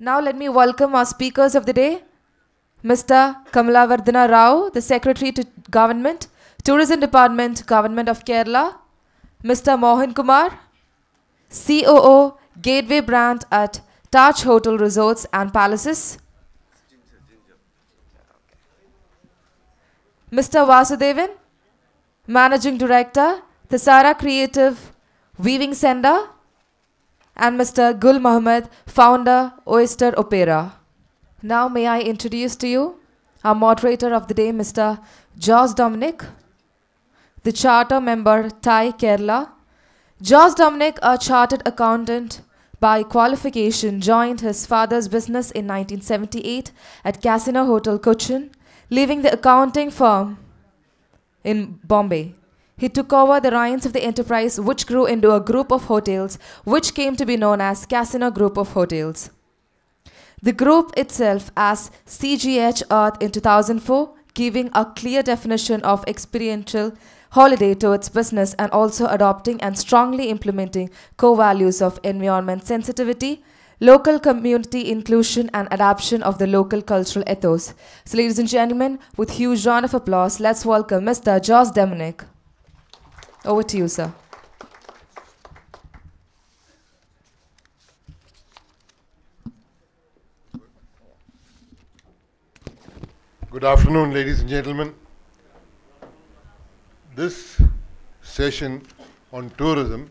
Now let me welcome our speakers of the day. Mr. Kamalavardhana Rao, the Secretary to Government, Tourism Department, Government of Kerala. Mr. Mohan Kumar, COO, Gateway Brand at Taj Hotel Resorts and Palaces. Mr. Vasudevan, Managing Director, Thisara Creative Weaving Center. And Mr. Gul Mohammed, Founder, Oyster Opera. Now may I introduce to you our moderator of the day, Mr. Jos Dominic, the Charter Member, Thai Kerala. Jos Dominic, a chartered accountant by qualification, joined his father's business in 1978 at Casino Hotel, Cochin, leaving the accounting firm in Bombay. He took over the reins of the enterprise, which grew into a group of hotels, which came to be known as Casino Group of Hotels. The group itself as CGH Earth in 2004, giving a clear definition of experiential holiday to its business and also adopting and strongly implementing core values of environment sensitivity, local community inclusion and adoption of the local cultural ethos. So ladies and gentlemen, with huge round of applause, let's welcome Mr. Jos Dominic. Over to you, sir. Good afternoon, ladies and gentlemen. This session on tourism,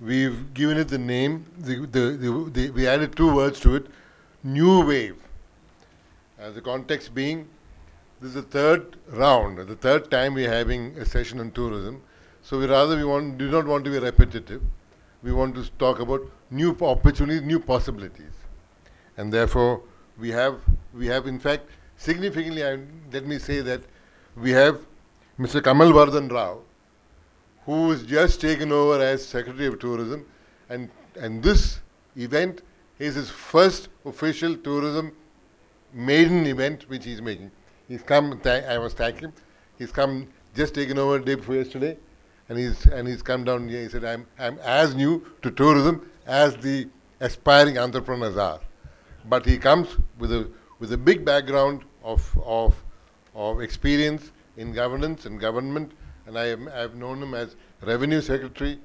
we've given it the name, we added two words to it, New Wave. The context being, this is the third round, the third time we're having a session on tourism. So do not want to be repetitive. We want to talk about new opportunities, new possibilities. And therefore, we have in fact, significantly, let me say that we have Mr. Kamalavardhana Rao, who is just taken over as Secretary of Tourism, and this event is his first official tourism maiden event which he's making. He's come, I was thanking him, he's come, just taken over the day before yesterday, and he's come down here. He said, I'm as new to tourism as the aspiring entrepreneurs are. But he comes with a big background of experience in governance and government, and I've known him as Revenue Secretary,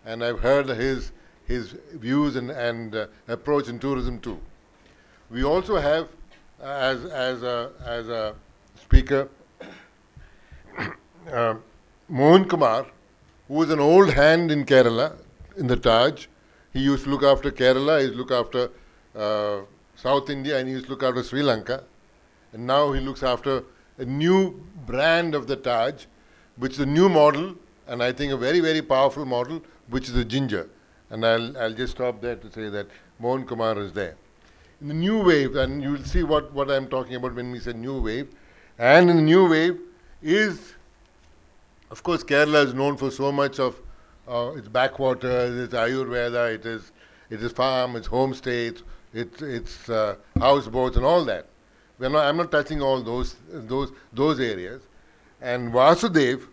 and I've heard his views and approach in tourism too. We also have as a speaker Mohan Kumar, who is an old hand in Kerala, in the Taj. He used to look after Kerala, he used to look after South India, and he used to look after Sri Lanka. And now he looks after a new brand of the Taj, which is a new model, and I think a very, very powerful model, which is the Ginger. And I'll just stop there to say that Mohan Kumar is there. In the new wave, and you will see what I'm talking about when we say new wave, and in the new wave is, of course, Kerala is known for so much of its backwaters, its Ayurveda, it is farm, it's homestays, it's houseboats and all that. I'm not touching all those areas. And Vasudev,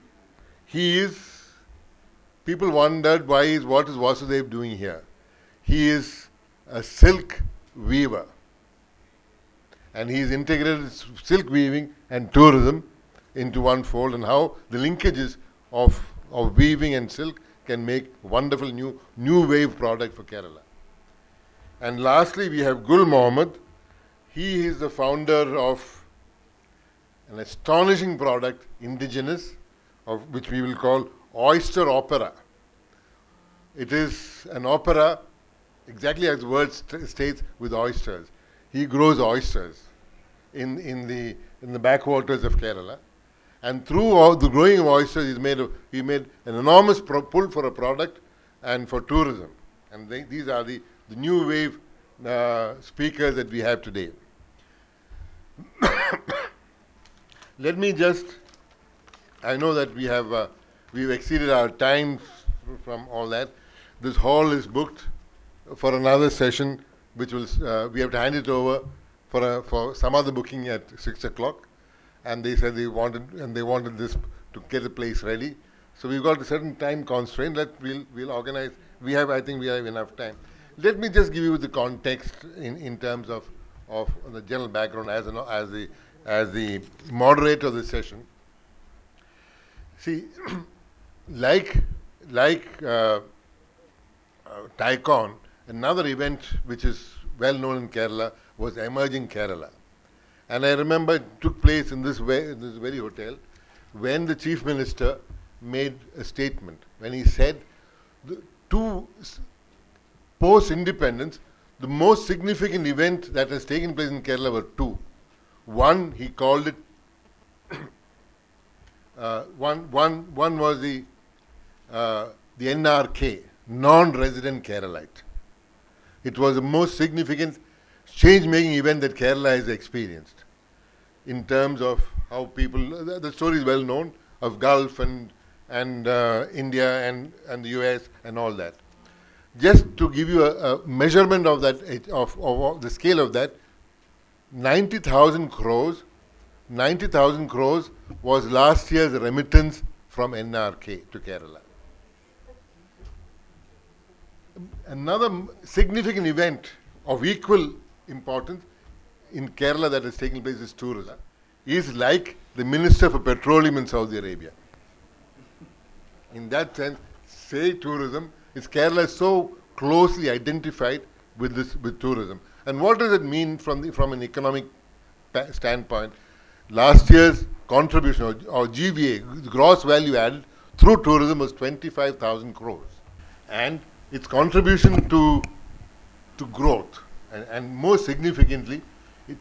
people wondered what is Vasudev doing here? He is a silk weaver. And he's integrated silk weaving and tourism into one fold, and how the linkages of weaving and silk can make wonderful new wave product for Kerala. And lastly, we have Gul Mohammed. He is the founder of an astonishing product, indigenous, of which we will call Oyster Opera. It is an opera, exactly as the word states, with oysters. He grows oysters in the backwaters of Kerala. And through all the growing of oysters, he made an enormous pull for a product and for tourism. And these are the new wave speakers that we have today. Let me just, I know that we've exceeded our time from all that. This hall is booked for another session, which will, we have to hand it over for some other booking at 6 o'clock. And they said they wanted this to get the place ready. So we've got a certain time constraint that we'll organize. I think we have enough time. Let me just give you the context in terms of the general background as the moderator of the session. See, like Tycon, another event which is well known in Kerala was Emerging Kerala. And I remember it took place in this very hotel when the Chief Minister made a statement, when he said, post-independence, the most significant event that has taken place in Kerala were two. One, he called it, one was the NRK, non-resident Keralite. It was the most significant change-making event that Kerala has experienced in terms of how people, the story is well known, of Gulf and India and the US and all that. Just to give you a measurement of that, of the scale of that, 90,000 crores was last year's remittance from NRK to Kerala. Another significant event of equal importance in Kerala that has taken place is tourism. Is like the Minister for Petroleum in Saudi Arabia. In that sense, say tourism, Kerala is so closely identified with tourism. And what does it mean from an economic standpoint? Last year's contribution or GVA, gross value added through tourism, was 25,000 crores. And its contribution to growth and more significantly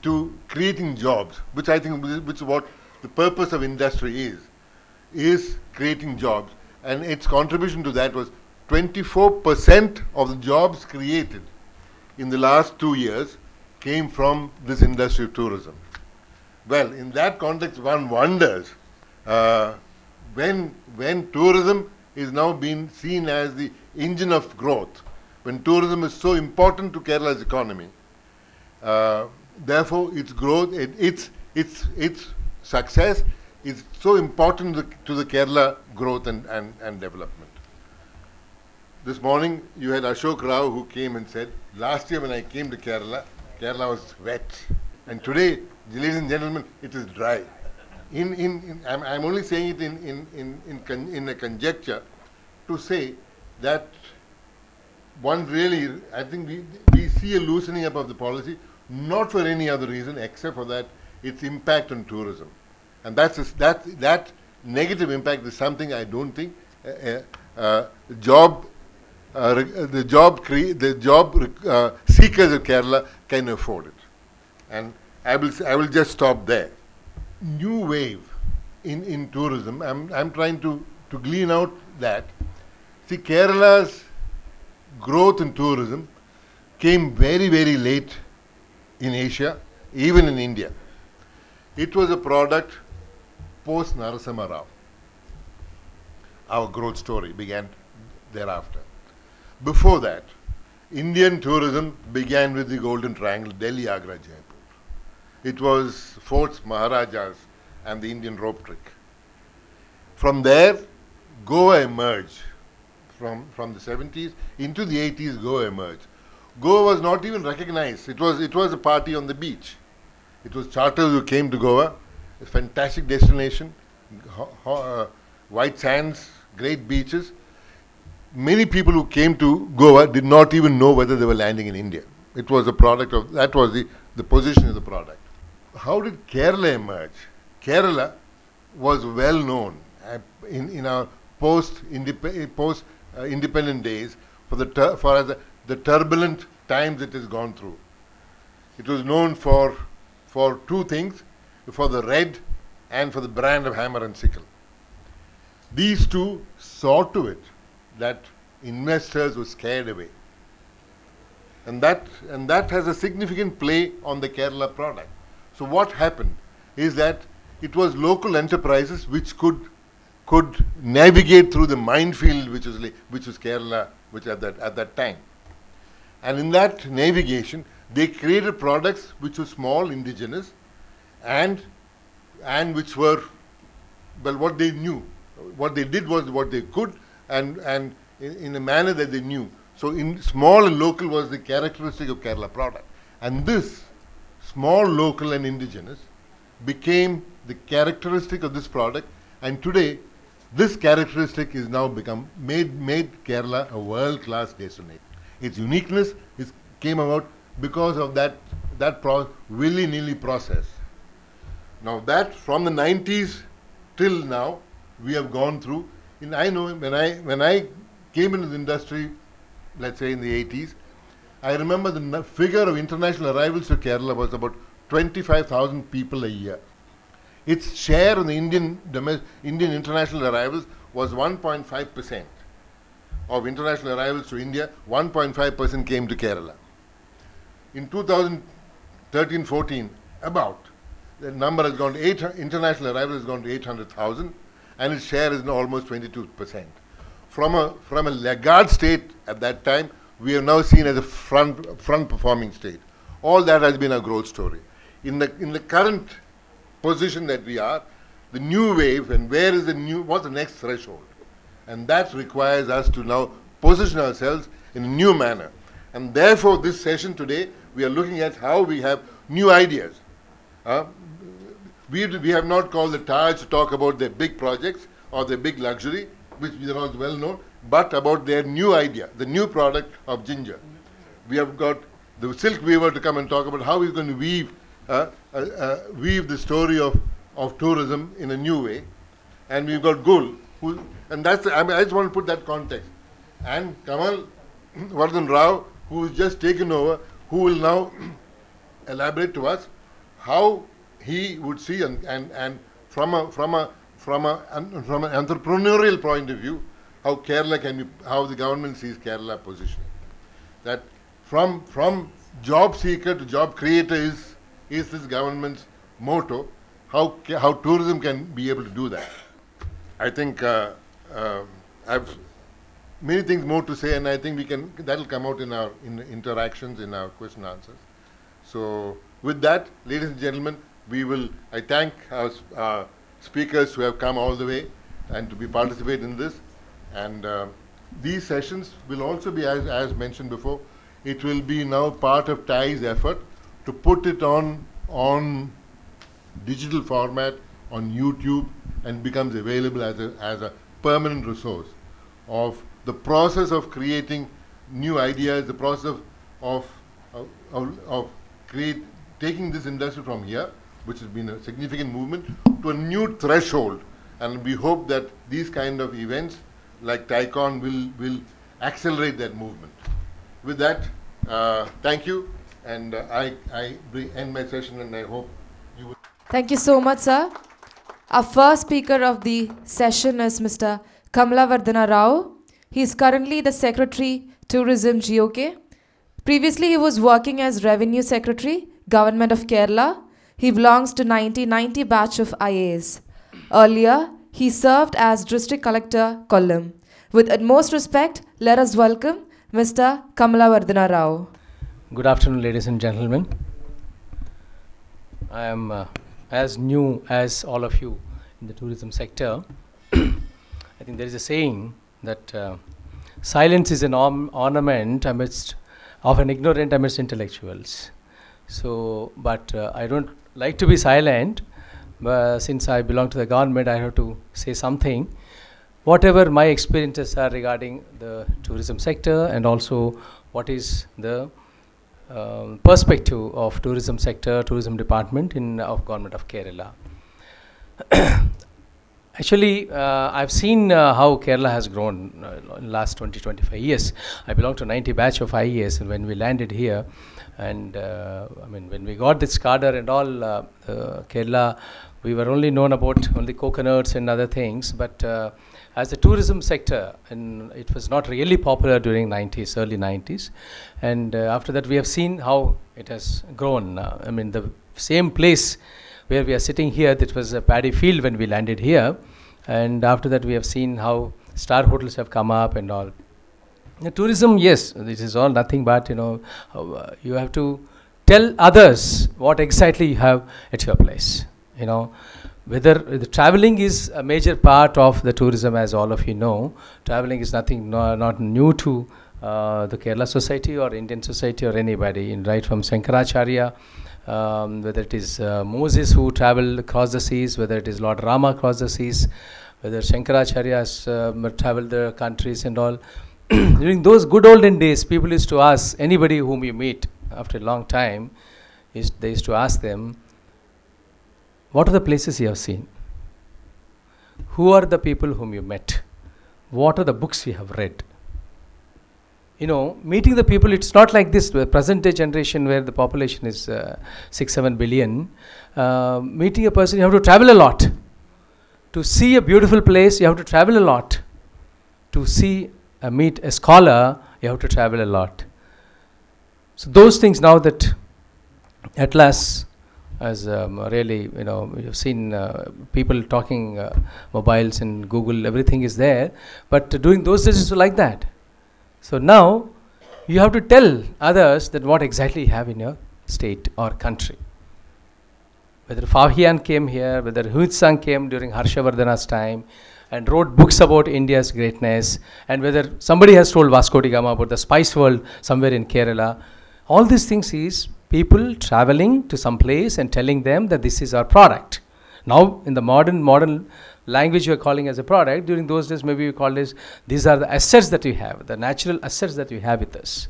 to creating jobs, which I think which is what the purpose of industry is creating jobs. And its contribution to that was 24% of the jobs created in the last 2 years came from this industry of tourism. Well, in that context, one wonders when tourism is now being seen as the engine of growth, when tourism is so important to Kerala's economy, therefore its growth, its success is so important to the Kerala growth and development. This morning you had Ashok Rao who came and said, last year when I came to Kerala, Kerala was wet. And today, ladies and gentlemen, it is dry. I'm only saying it in a conjecture to say that one really, I think we see a loosening up of the policy, not for any other reason except for that its impact on tourism. And that negative impact is something I don't think the job seekers of Kerala can afford it. And I will just stop there. New wave in tourism. I'm trying to glean out that. See, Kerala's growth in tourism came very, very late in Asia, even in India. It was a product post Narasimha Rao. Our growth story began thereafter. Before that, Indian tourism began with the Golden Triangle, Delhi, Agra, Jaipur. It was forts, Maharajas, and the Indian rope trick. From there, Goa emerged. From the 70s into the 80s, Goa emerged. Goa was not even recognized. It was a party on the beach. It was charters who came to Goa, a fantastic destination, white sands, great beaches. Many people who came to Goa did not even know whether they were landing in India. It was a product of, that was the position of the product. How did Kerala emerge? Kerala was well known in our post-independent days for the turbulent times it has gone through. It was known for two things, for the red and for the brand of hammer and sickle. These two saw to it that investors were scared away. And that has a significant play on the Kerala product. So what happened is that it was local enterprises which could navigate through the minefield which was Kerala, which at that time. And in that navigation, they created products which were small, indigenous, and which were, well, what they knew. What they did was what they could, and in a manner that they knew. So in small and local was the characteristic of Kerala product. And this small, local and indigenous became the characteristic of this product, and today this characteristic is now become made Kerala a world-class destination. Its uniqueness came about because of that willy-nilly process. Now that from the 90s till now we have gone through. I know when I came into the industry, let's say in the 80s, I remember the figure of international arrivals to Kerala was about 25,000 people a year. Its share in the Indian international arrivals was 1.5% of international arrivals to India. 1.5% came to Kerala. In 2013-14, about the number has gone to international arrivals has gone to 800,000, and its share is now almost 22%. From a laggard state at that time, we have now seen as a front performing state. All that has been a growth story. In the current position that we are, the new wave, and what's the next threshold? And that requires us to now position ourselves in a new manner. And therefore, this session today, we are looking at how we have new ideas. We have not called the Taj to talk about their big projects or their big luxury, which are all well known, but about their new idea, the new product of ginger. We have got the silk weaver to come and talk about how he's going to weave the story of tourism in a new way. And we've got Gul, and I just want to put that context. And Kamal Vardhan Rao, who has just taken over, who will now elaborate to us how he would see and from an entrepreneurial point of view, how the government sees Kerala positioning. That from job seeker to job creator is this government's motto. How tourism can be able to do that. I think I've many things more to say, and I think that'll come out in our interactions, in our question answers. So with that, ladies and gentlemen, I thank our speakers who have come all the way and to participate in this. And these sessions will also be, as mentioned before, it will be now part of TIE's effort to put it on digital format on YouTube, and becomes available as a permanent resource of the process of creating new ideas, the process of taking this industry from here, which has been a significant movement, to a new threshold. And we hope that these kind of events like TICON will accelerate that movement. With that, thank you, and I end my session, and I hope you will. Thank you so much, sir. Our first speaker of the session is Mr. Kamalavardhana Rao. He is currently the Secretary, Tourism, GOK. Previously, he was working as Revenue Secretary, Government of Kerala. He belongs to 1990 batch of IAS. Earlier, he served as District Collector, Kollam. With utmost respect, let us welcome Mr. Kamalavardhana Rao. Good afternoon, ladies and gentlemen. I am as new as all of you in the tourism sector. I think there is a saying that silence is an ornament of an ignorant amidst intellectuals. So, but I don't like to be silent, but since I belong to the government, I have to say something. Whatever my experiences are regarding the tourism sector, and also what is the perspective of tourism sector, tourism department of Government of Kerala. Actually, I've seen how Kerala has grown in the last 20-25 years. I belong to 90 batch of IES, and when we landed here, and I mean, when we got this cadre and all, Kerala, we were only known about only coconuts and other things, but as a tourism sector, and it was not really popular during 90s, early 90s, and after that we have seen how it has grown. I mean, the same place where we are sitting here, that was a paddy field when we landed here, and after that we have seen how star hotels have come up and all. The tourism, yes, this is all nothing but, you know, you have to tell others what exactly you have at your place, you know. Whether the traveling is a major part of the tourism, as all of you know, traveling is nothing not new to the Kerala society or Indian society or anybody, right from Shankaracharya, whether it is Moses who traveled across the seas, whether it is Lord Rama across the seas, whether Shankaracharya has traveled the countries and all. During those good olden days, people used to ask anybody whom you meet after a long time, they used to ask them, what are the places you have seen? Who are the people whom you met? What are the books you have read? You know, meeting the people, it's not like this, the present day generation where the population is 6-7 billion. Meeting a person, you have to travel a lot. To see a beautiful place, you have to travel a lot. To see, meet a scholar, you have to travel a lot. So those things now that Atlas has really, you know, you've seen people talking mobiles and Google, everything is there. But during those days, it's like that. So now you have to tell others that what exactly you have in your state or country. Whether Fahian came here, whether Huitsang came during Harshavardhana's time and wrote books about India's greatness, and whether somebody has told Vasco da Gama about the spice world somewhere in Kerala. All these things is people traveling to some place and telling them that this is our product. Now in the modern language you are calling as a product. During those days maybe you call this, these are the assets that you have, the natural assets that you have with us.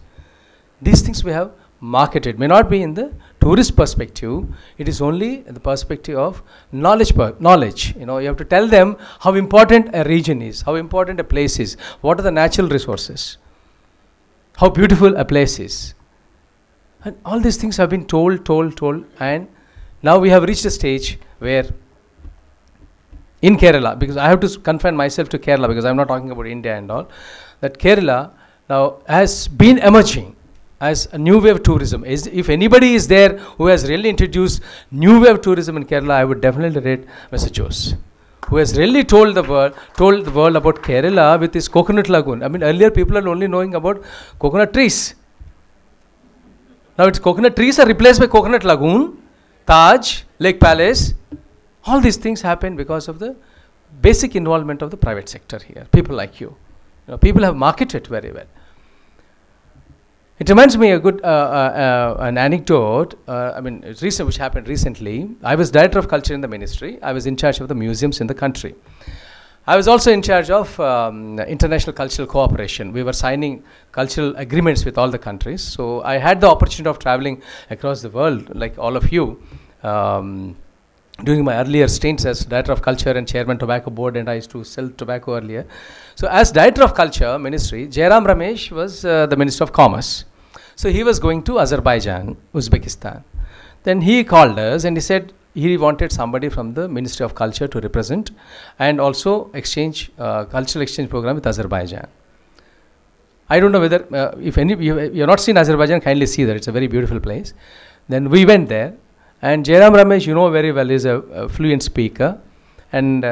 These things we have marketed, may not be in the tourist perspective, it is only in the perspective of knowledge. You know, you have to tell them how important a region is, how important a place is, what are the natural resources, how beautiful a place is. And all these things have been told, and now we have reached a stage where in Kerala, because I have to confine myself to Kerala because I am not talking about India and all, that Kerala now has been emerging as a new wave tourism. If anybody is there who has really introduced new wave tourism in Kerala, I would definitely rate Mr. Jose, who has really told the world about Kerala with his coconut lagoon. I mean, earlier people are only knowing about coconut trees. Now it's coconut trees are replaced by coconut lagoon, Taj, Lake Palace. All these things happen because of the basic involvement of the private sector here. People like you. People have marketed very well. It reminds me a good an anecdote. I mean, it's recent, which happened recently. I was Director of Culture in the ministry. I was in charge of the museums in the country. I was also in charge of international cultural cooperation. We were signing cultural agreements with all the countries. So I had the opportunity of traveling across the world, like all of you, during my earlier stints as Director of Culture and Chairman Tobacco Board, and I used to sell tobacco earlier. So as Director of Culture Ministry, Jairam Ramesh was the Minister of Commerce. So he was going to Azerbaijan, Uzbekistan. Then he called us and he said he wanted somebody from the Ministry of Culture to represent and also exchange, cultural exchange program with Azerbaijan. I don't know whether, if any you have not seen Azerbaijan, kindly see that, it's a very beautiful place. Then we went there. And Jairam Ramesh, you know very well, is a fluent speaker, and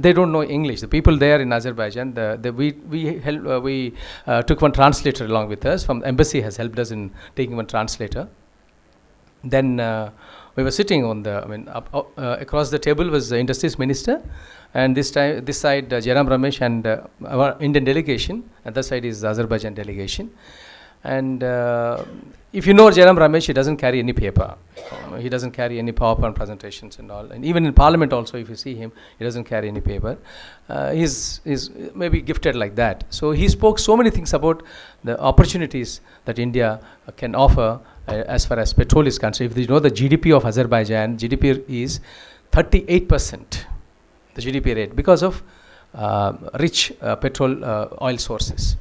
they don't know English. The people there in Azerbaijan, we took one translator along with us. From the embassy has helped us in taking one translator. Then we were sitting on the, across the table was the Industries Minister, and this side Jairam Ramesh and our Indian delegation, and that side is the Azerbaijan delegation. And if you know Jairam Ramesh, he doesn't carry any paper. He doesn't carry any PowerPoint presentations and all. And even in Parliament also, if you see him, he doesn't carry any paper. He's maybe gifted like that. So he spoke so many things about the opportunities that India can offer as far as petrol is concerned. If you know the GDP of Azerbaijan, GDP is 38%, the GDP rate, because of rich petrol oil sources.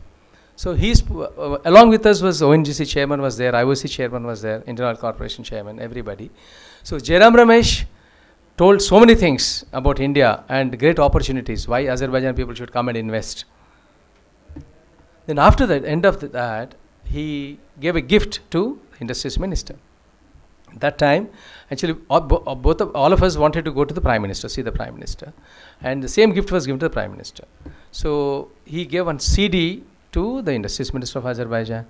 So he's along with us was ONGC chairman was there, IOC chairman was there, Indian Oil Corporation chairman, everybody. So Jairam Ramesh told so many things about India and great opportunities, why Azerbaijan people should come and invest. Then after the end of that, he gave a gift to the Industries Minister. That time, actually, all of us wanted to go to the Prime Minister, see the Prime Minister. And the same gift was given to the Prime Minister. So he gave one CD to the Industries Minister of Azerbaijan.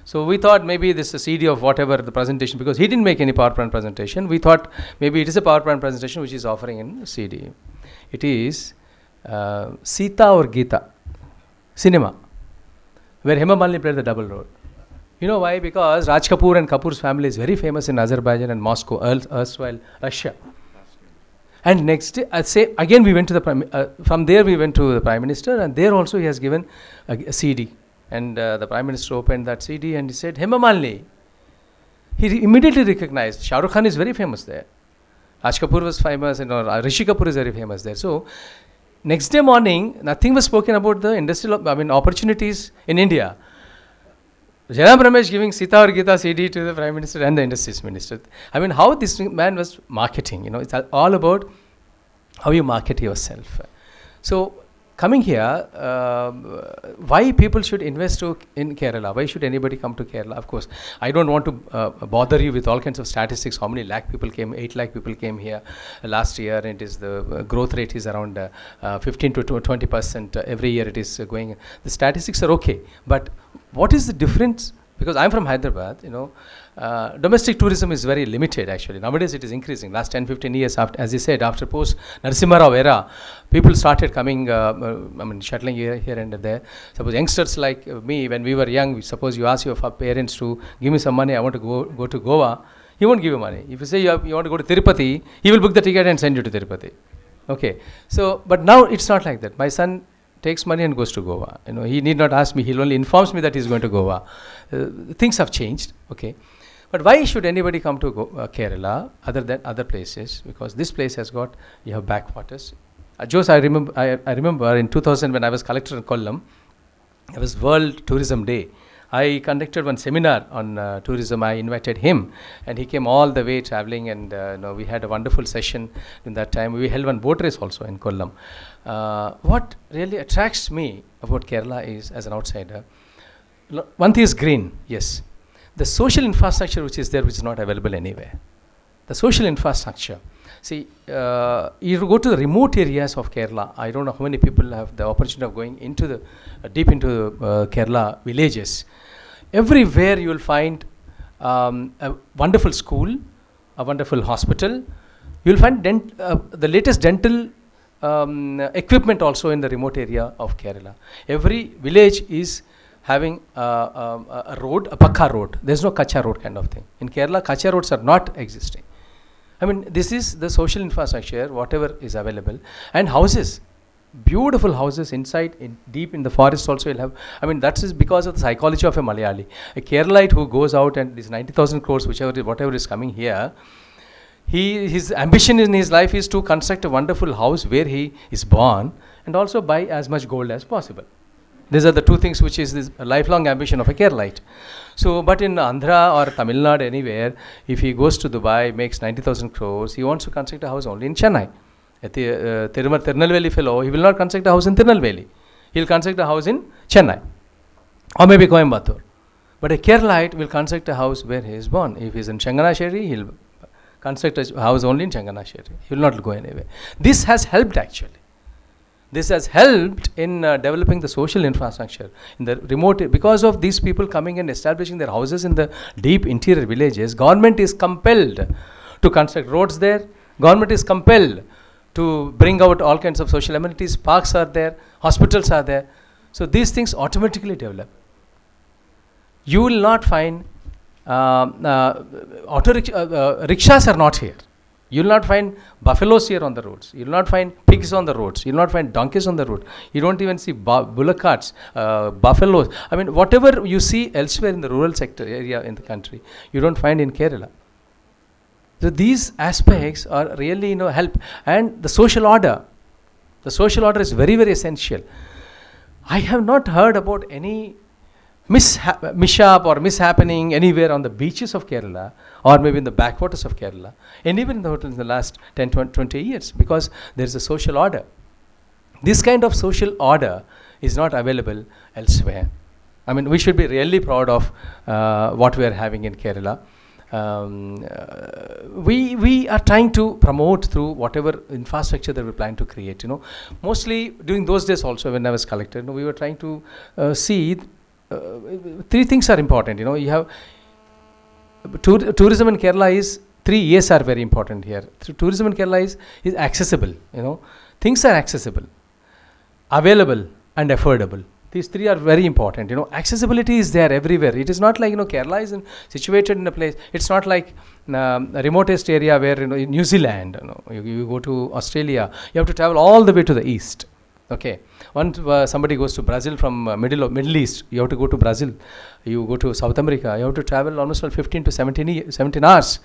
So we thought maybe this is a CD of whatever the presentation, because he didn't make any PowerPoint presentation. We thought maybe it is a PowerPoint presentation which is offering in CD. It is Sita or Gita cinema. where Hema Malini played the double role. You know why? Because Raj Kapoor and Kapoor's family is very famous in Azerbaijan and Moscow, erstwhile Russia. And next day, I'd say, again we went to the from there we went to the Prime Minister, and there also he has given a CD. And the Prime Minister opened that CD and he said, Hema Malini. He immediately recognized, Shah Rukh Khan is very famous there. Raj Kapoor was famous, and Rishi Kapoor is very famous there. So, next day morning, nothing was spoken about the industrial, opportunities in India. Jairam Ramesh giving Sita or Gita CD to the Prime Minister and the Industries Minister. I mean, how this man was marketing, it's all about how you market yourself. So, coming here, why people should invest in Kerala? Why should anybody come to Kerala? Of course, I don't want to bother you with all kinds of statistics. How many lakh people came? 8 lakh people came here last year. And it is the growth rate is around 15 to 20% every year. It is going. The statistics are okay, but what is the difference? Because I'm from Hyderabad, domestic tourism is very limited actually. Nowadays it is increasing. Last 10-15 years, after, as you said, after post Narasimha Rao era, people started coming, shuttling here and there. Suppose youngsters like me, when we were young, suppose you ask your parents to give me some money, I want to go to Goa, he won't give you money. If you say you want to go to Tirupati, he will book the ticket and send you to Tirupati. Okay, so, but now it's not like that. My son takes money and goes to Goa. He need not ask me, he only informs me that he is going to Goa. Things have changed, okay. But why should anybody come to Kerala other than other places? Because this place has got, you have backwaters. Jose, I remember in 2000 when I was collector in Kollam, it was World Tourism Day. I conducted one seminar on tourism. I invited him, and he came all the way traveling, and we had a wonderful session in that time. We held one boat race also in Kollam. What really attracts me about Kerala is, as an outsider, one thing is green, yes. The social infrastructure which is there, which is not available anywhere. The social infrastructure. See, you go to the remote areas of Kerala. I don't know how many people have the opportunity of going into the deep into Kerala villages. Everywhere you will find a wonderful school, a wonderful hospital. You will find the latest dental equipment also in the remote area of Kerala. Every village is having a road, a pakka road. There is no kacha road kind of thing. In Kerala, kacha roads are not existing. I mean, this is the social infrastructure, whatever is available. And houses, beautiful houses inside, deep in the forest also you'll have. I mean, that is because of the psychology of a Malayali. A Keralite who goes out and these 90,000 crores, whatever is coming here, his ambition in his life is to construct a wonderful house where he is born and also buy as much gold as possible. These are the two things which is this lifelong ambition of a Keralite. So, but in Andhra or Tamil Nadu, anywhere, if he goes to Dubai, makes 90,000 crores, he wants to construct a house only in Chennai. At the Tirunelveli fellow, he will not construct a house in Tirunelveli. He will construct a house in Chennai or maybe Coimbatore. But a Keralite will construct a house where he is born. If he is in Changanasheri, he will construct a house only in Changanasheri. He will not go anywhere. This has helped actually. This has helped in developing the social infrastructure in the remote, because of these people coming and establishing their houses in the deep interior villages. Government is compelled to construct roads there. Government is compelled to bring out all kinds of social amenities. Parks are there, hospitals are there. So these things automatically develop. You will not find rickshaws are not here. You will not find buffaloes here on the roads. You will not find pigs on the roads. You will not find donkeys on the road. You don't even see bullock carts, buffaloes. I mean, whatever you see elsewhere in the rural sector area in the country, you don't find in Kerala. So these aspects are really, help. And the social order. The social order is very, very essential. I have not heard about any mishap or mishappening anywhere on the beaches of Kerala or maybe in the backwaters of Kerala and even in the hotels in the last 10, 20 years, because there is a social order. This kind of social order is not available elsewhere. I mean, we should be really proud of what we are having in Kerala. We are trying to promote through whatever infrastructure that we plan to create. Mostly during those days also when I was collector, we were trying to see three things are important. You have tourism in Kerala is 3 years are very important here. Tourism in Kerala is accessible. Things are accessible, available, and affordable. These three are very important. You know, accessibility is there everywhere. It is not like, you know, Kerala is situated in a place. It's not like a remotest area where, you know, in New Zealand, you know, you go to Australia, you have to travel all the way to the east. Okay. Once somebody goes to Brazil from Middle East, you have to go to Brazil. You go to South America, you have to travel almost 15 to 17 hours.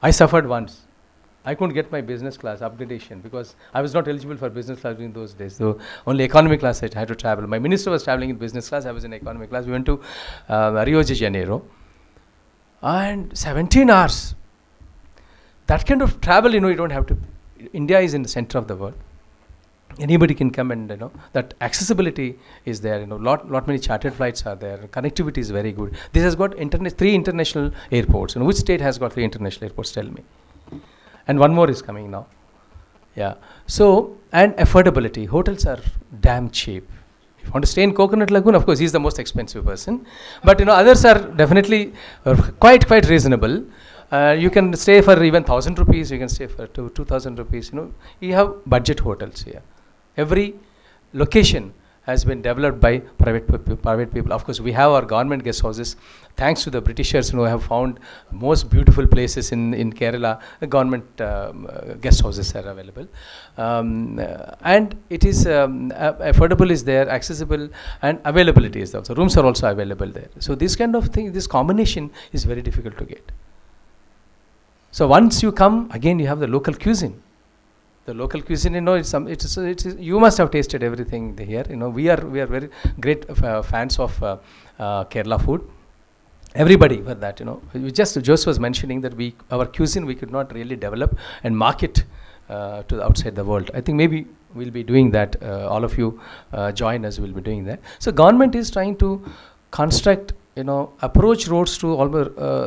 I suffered once. I couldn't get my business class upgradation because I was not eligible for business class in those days. So only economy class I had to travel. My minister was traveling in business class. I was in economy class. We went to Rio de Janeiro. And 17 hours. That kind of travel, you know, you don't have to. India is in the center of the world. Anybody can come, and, you know, that accessibility is there. You know, lot many chartered flights are there. Connectivity is very good. This has got 3 international airports. You know, which state has got 3 international airports? Tell me. And one more is coming now. Yeah. So, and affordability. Hotels are damn cheap. If you want to stay in Coconut Lagoon, of course, he's the most expensive person. But, you know, others are definitely quite reasonable. You can stay for even 1,000 rupees. You can stay for 2,000 rupees. You know, you have budget hotels here. Every location has been developed by private people. Of course, we have our government guest houses. Thanks to the Britishers, you know, have found most beautiful places in Kerala. The government guest houses are available, and it is affordable is there, accessible, and availability is there. So rooms are also available there. So this kind of thing, this combination is very difficult to get. So once you come, again you have the local cuisine. The local cuisine, you know, you must have tasted everything here. You know, we are very great fans of Kerala food. Everybody for that, you know. Joseph was mentioning that our cuisine we could not really develop and market to the outside the world. I think maybe we'll be doing that. All of you join us. We'll be doing that. So government is trying to construct, you know, approach roads to all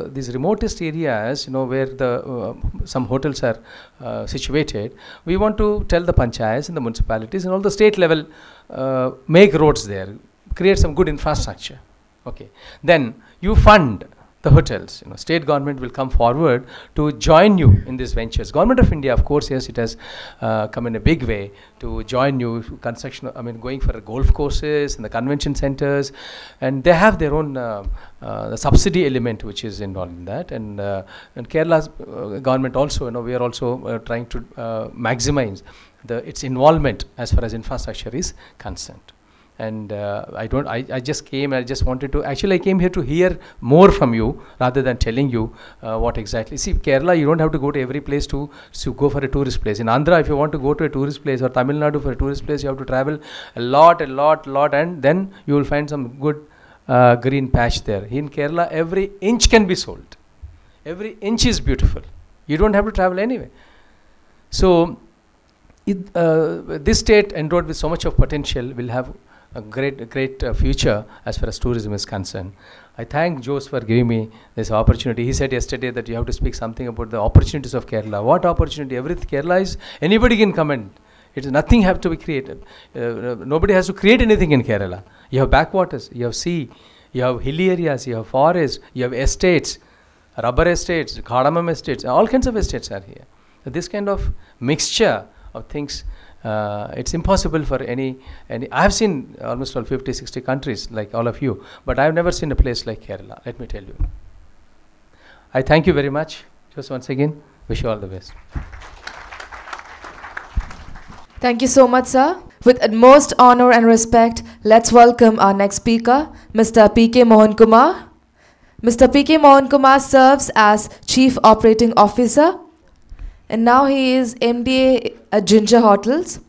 these remotest areas, you know, where the some hotels are situated. We want to tell the panchayats and the municipalities and all the state level, make roads there, create some good infrastructure. Okay, then you fund the hotels. You know, state government will come forward to join you in these ventures. Government of India, of course, yes, it has come in a big way to join you. Construction, I mean, going for golf courses and the convention centers, and they have their own the subsidy element which is involved in that. And Kerala's government also, you know, we are also trying to maximize its involvement as far as infrastructure is concerned. And I just came, I just wanted to, actually I came here to hear more from you rather than telling you what exactly. See, Kerala, you don't have to go to every place to go for a tourist place. In Andhra, if you want to go to a tourist place, or Tamil Nadu for a tourist place, you have to travel a lot, and then you will find some good green patch there. In Kerala, every inch can be sold. Every inch is beautiful. You don't have to travel anyway. So, this state endowed with so much of potential will have a great future as far as tourism is concerned. I thank Jose for giving me this opportunity. He said yesterday that you have to speak something about the opportunities of Kerala. What opportunity? Kerala is, anybody can come in. Nothing have to be created. Nobody has to create anything in Kerala. You have backwaters, you have sea, you have hilly areas, you have forests, you have estates, rubber estates, cardamom estates, all kinds of estates are here. So this kind of mixture of things, it's impossible for any. I have seen almost all 50, 60 countries like all of you, but I have never seen a place like Kerala, let me tell you. I thank you very much. Just once again, wish you all the best. Thank you so much, sir. With utmost honor and respect, let's welcome our next speaker, Mr. P.K. Mohan Kumar. Mr. P.K. Mohan Kumar serves as Chief Operating Officer, and now he is MDA at Ginger Hotels.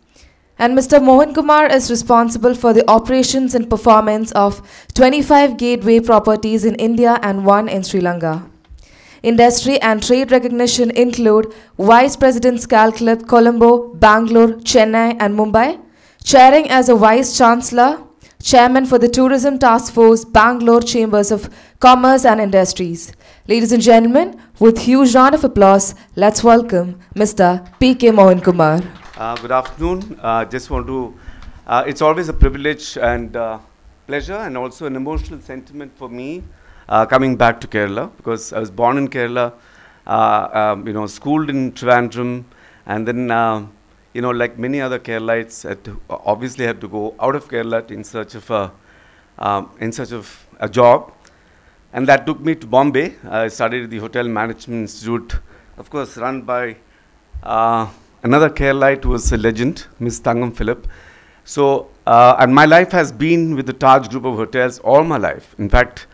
And Mr. Mohan Kumar is responsible for the operations and performance of 25 gateway properties in India and 1 in Sri Lanka. Industry and trade recognition include Vice President Scalclip, Colombo, Bangalore, Chennai and Mumbai, chairing as a Vice Chancellor, Chairman for the Tourism Task Force, Bangalore Chambers of Commerce and Industries. Ladies and gentlemen, with huge round of applause, let's welcome Mr. P.K. Mohan Kumar. Good afternoon. Just want to, it's always a privilege and pleasure and also an emotional sentiment for me coming back to Kerala, because I was born in Kerala, schooled in Trivandrum, and then you know, like many other Keralites, obviously had to go out of Kerala in search of a job. And that took me to Bombay. I studied at the Hotel Management Institute, of course, run by another Keralite who was a legend, Ms. Thangam Philip. So, and my life has been with the Taj Group of Hotels all my life. In fact,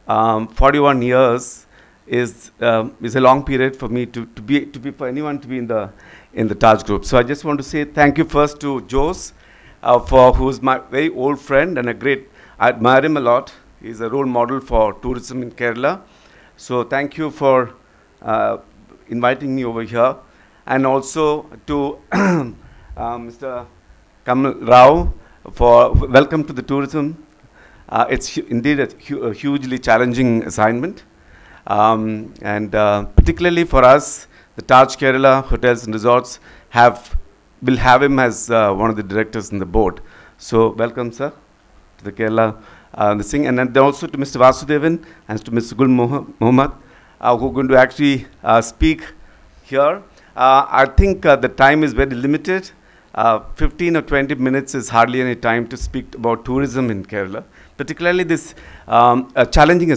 41 years is a long period for me to be for anyone to be in the Taj Group. So I just want to say thank you first to Jose, who's my very old friend and I admire him a lot. He's a role model for tourism in Kerala. So thank you for inviting me over here. And also to Mr. Kamal Rao for welcome to the tourism. It's indeed a hugely challenging assignment. And particularly for us, the Taj Kerala Hotels and Resorts will have him as one of the directors in the board. So welcome, sir, to the Kerala. And then also to Mr. Vasudevan and to Mr. Gul Mohammed, who are going to actually speak here. I think the time is very limited. 15 or 20 minutes is hardly any time to speak about tourism in Kerala. Particularly this challenging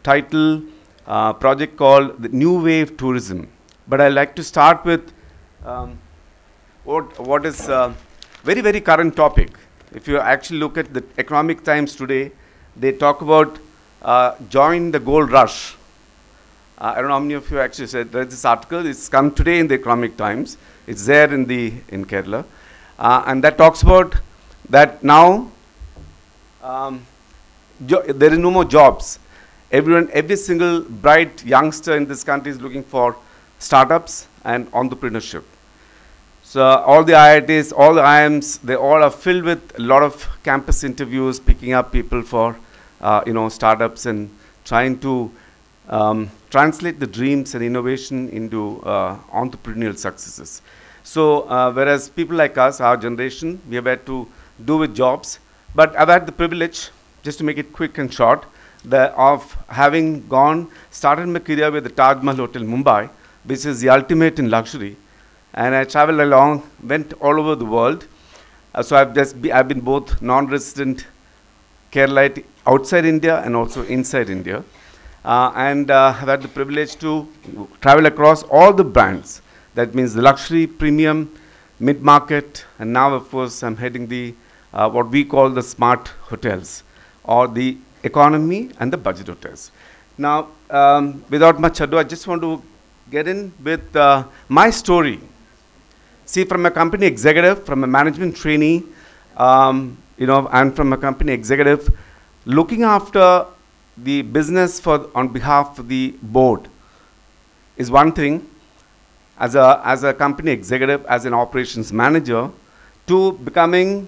title project called the New Wave Tourism. But I'd like to start with what is a very, very current topic. If you actually look at the Economic Times today, they talk about join the gold rush. I don't know how many of you actually read this article. It's come today in the Economic Times. It's there in Kerala. And that talks about that now there is no more jobs. Every single bright youngster in this country is looking for startups and entrepreneurship. So all the IITs, all the IIMs, they all are filled with a lot of campus interviews, picking up people for startups and trying to translate the dreams and innovation into entrepreneurial successes. So whereas people like us, our generation, we have had to do with jobs, but I've had the privilege, just to make it quick and short, of having started my career with the Taj Mahal Hotel Mumbai, which is the ultimate in luxury. And I traveled along, went all over the world. So I've been both non-resident Keralite outside India and also inside India. And have had the privilege to travel across all the brands. That means the luxury, premium, mid-market, and now of course I'm heading the what we call the smart hotels, or the economy and the budget hotels. Now, without much ado, I just want to get in with my story. See, from a company executive, from a management trainee, and from a company executive, looking after the business on behalf of the board is one thing. As a company executive, as an operations manager, to becoming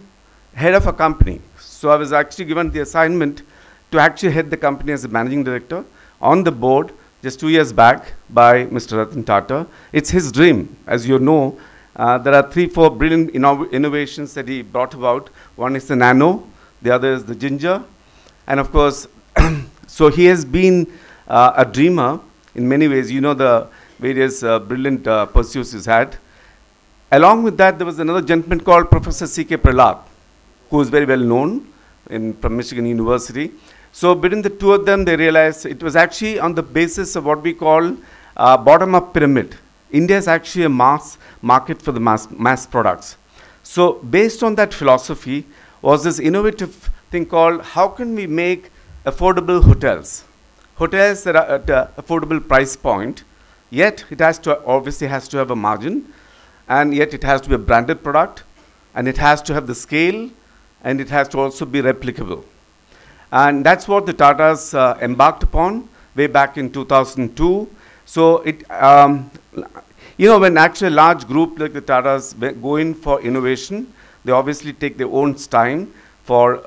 head of a company. So I was actually given the assignment to actually head the company as a managing director on the board just 2 years back by Mr. Ratan Tata. It's his dream. As you know, there are 3-4 brilliant innovations that he brought about. One is the Nano, the other is the Ginger. And of course, so he has been a dreamer in many ways. You know the various brilliant pursuits he's had. Along with that, there was another gentleman called Professor C.K. Prahlad, who is very well known from Michigan University. So between the two of them, they realized it was actually on the basis of what we call bottom-up pyramid. India is actually a mass market for the mass products. So based on that philosophy was this innovative thing called how can we make affordable hotels? Hotels that are at an affordable price point, yet it obviously has to have a margin, and yet it has to be a branded product, and it has to have the scale, and it has to also be replicable. And that's what the Tatas embarked upon way back in 2002. So it, when actually a large group like the Tatas go in for innovation, they obviously take their own time for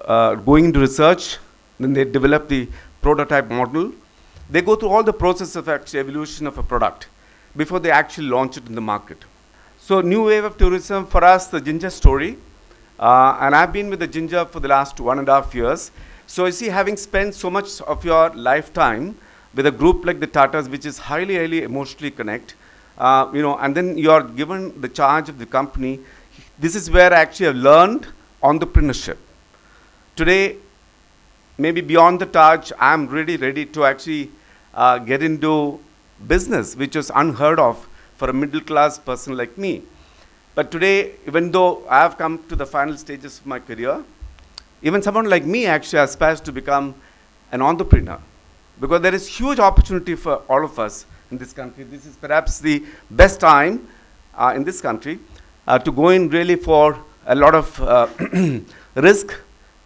going into research, then they develop the prototype model. They go through all the process of actually evolution of a product before they actually launch it in the market. So new wave of tourism for us, the Ginger story. And I've been with the Ginger for the last 1.5 years. So you see, having spent so much of your lifetime with a group like the Tatas, which is highly, highly emotionally connected, I think the Ginger story and then you are given the charge of the company. This is where actually I've learned entrepreneurship. Today, maybe beyond the Taj, I'm really ready to actually get into business, which was unheard of for a middle class person like me. But today, even though I have come to the final stages of my career, even someone like me actually aspires to become an entrepreneur, because there is huge opportunity for all of us in this country. This is perhaps the best time in this country to go in really for a lot of risk,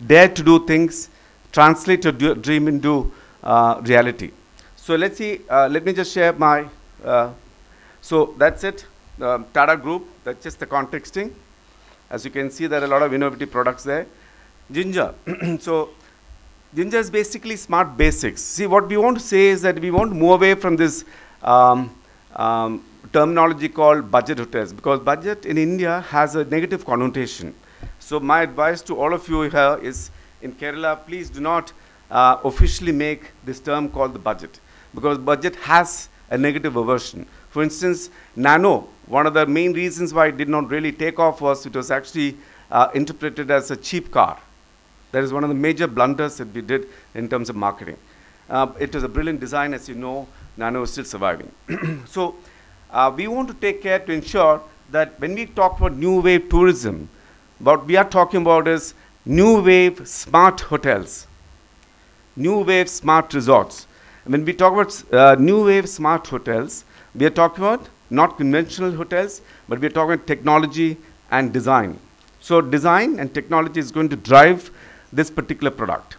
dare to do things, translate your dream into reality. So let's see, let me just share my, so that's it, Tata Group, that's just the contexting. As you can see, there are a lot of innovative products there. Ginger, so Ginger is basically smart basics. See, what we want to say is that we want to move away from this terminology called budget hotels, because budget in India has a negative connotation. So my advice to all of you here is, in Kerala, please do not officially make this term called the budget, because budget has a negative aversion. For instance, Nano, one of the main reasons why it did not really take off was it was actually interpreted as a cheap car. That is one of the major blunders that we did in terms of marketing. It was a brilliant design, as you know. Nano is still surviving. So we want to take care to ensure that when we talk about new wave tourism, what we are talking about is new wave smart hotels, new wave smart resorts. When we talk about new wave smart hotels, we are talking about not conventional hotels, but we are talking about technology and design. So design and technology is going to drive this particular product.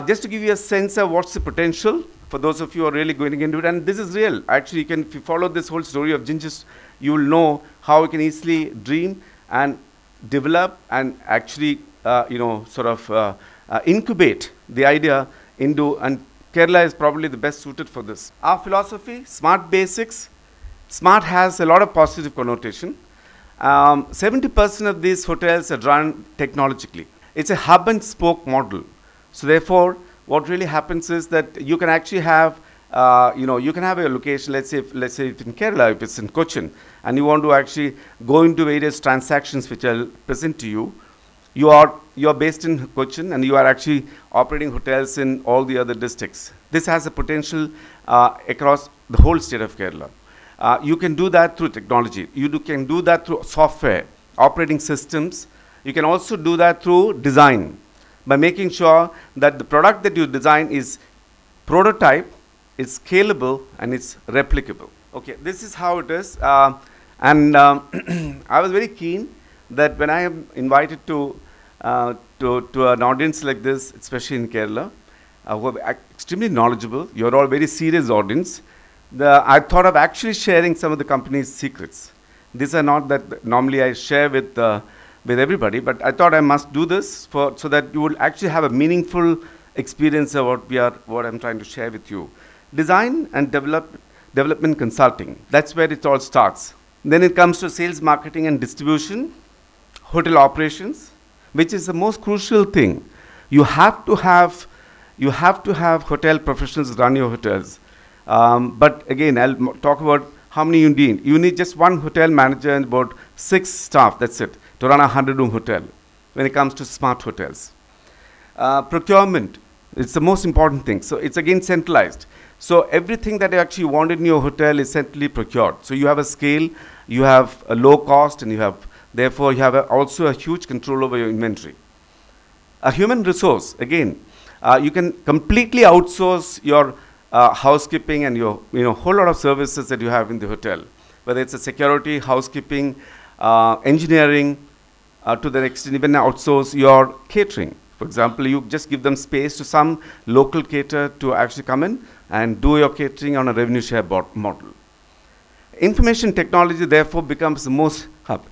Just to give you a sense of what's the potential for those of you who are really going into it, and this is real. Actually, you can, if you follow this whole story of Ginger, you will know how you can easily dream and develop and actually, incubate the idea into, and Kerala is probably the best suited for this. Our philosophy, smart basics. Smart has a lot of positive connotation. 70% of these hotels are run technologically. It's a hub and spoke model. So therefore, what really happens is that you can actually have, you can have a location, let's say if in Kerala, if it's in Cochin, and you want to actually go into various transactions which I'll present to you, you are based in Cochin and you are actually operating hotels in all the other districts. This has a potential across the whole state of Kerala. You can do that through technology. You can do that through software, operating systems. You can also do that through design, by making sure that the product that you design is prototype, it's scalable, and it's replicable. Okay, this is how it is. I was very keen that when I am invited to an audience like this, especially in Kerala, who are extremely knowledgeable, you're all very serious audience, I thought of actually sharing some of the company's secrets. These are not that normally I share with everybody, but I thought I must do this so that you will actually have a meaningful experience of what I'm trying to share with you. Design and development consulting, that's where it all starts. Then it comes to sales, marketing, and distribution, hotel operations, which is the most crucial thing. You have to have hotel professionals run your hotels. But again, I'll talk about how many you need. You need just one hotel manager and about 6 staff, that's it, to run a 100-room hotel when it comes to smart hotels. Procurement, it's the most important thing. So it's again centralized. So everything that you actually wanted in your hotel is centrally procured. So you have a scale, you have a low cost, and therefore you have also a huge control over your inventory. A human resource, again, you can completely outsource your housekeeping and your whole lot of services that you have in the hotel, whether it's a security, housekeeping, engineering, to the extent even outsource your catering. For example, you just give them space to some local caterer to actually come in and do your catering on a revenue share model. Information technology therefore becomes the most hub.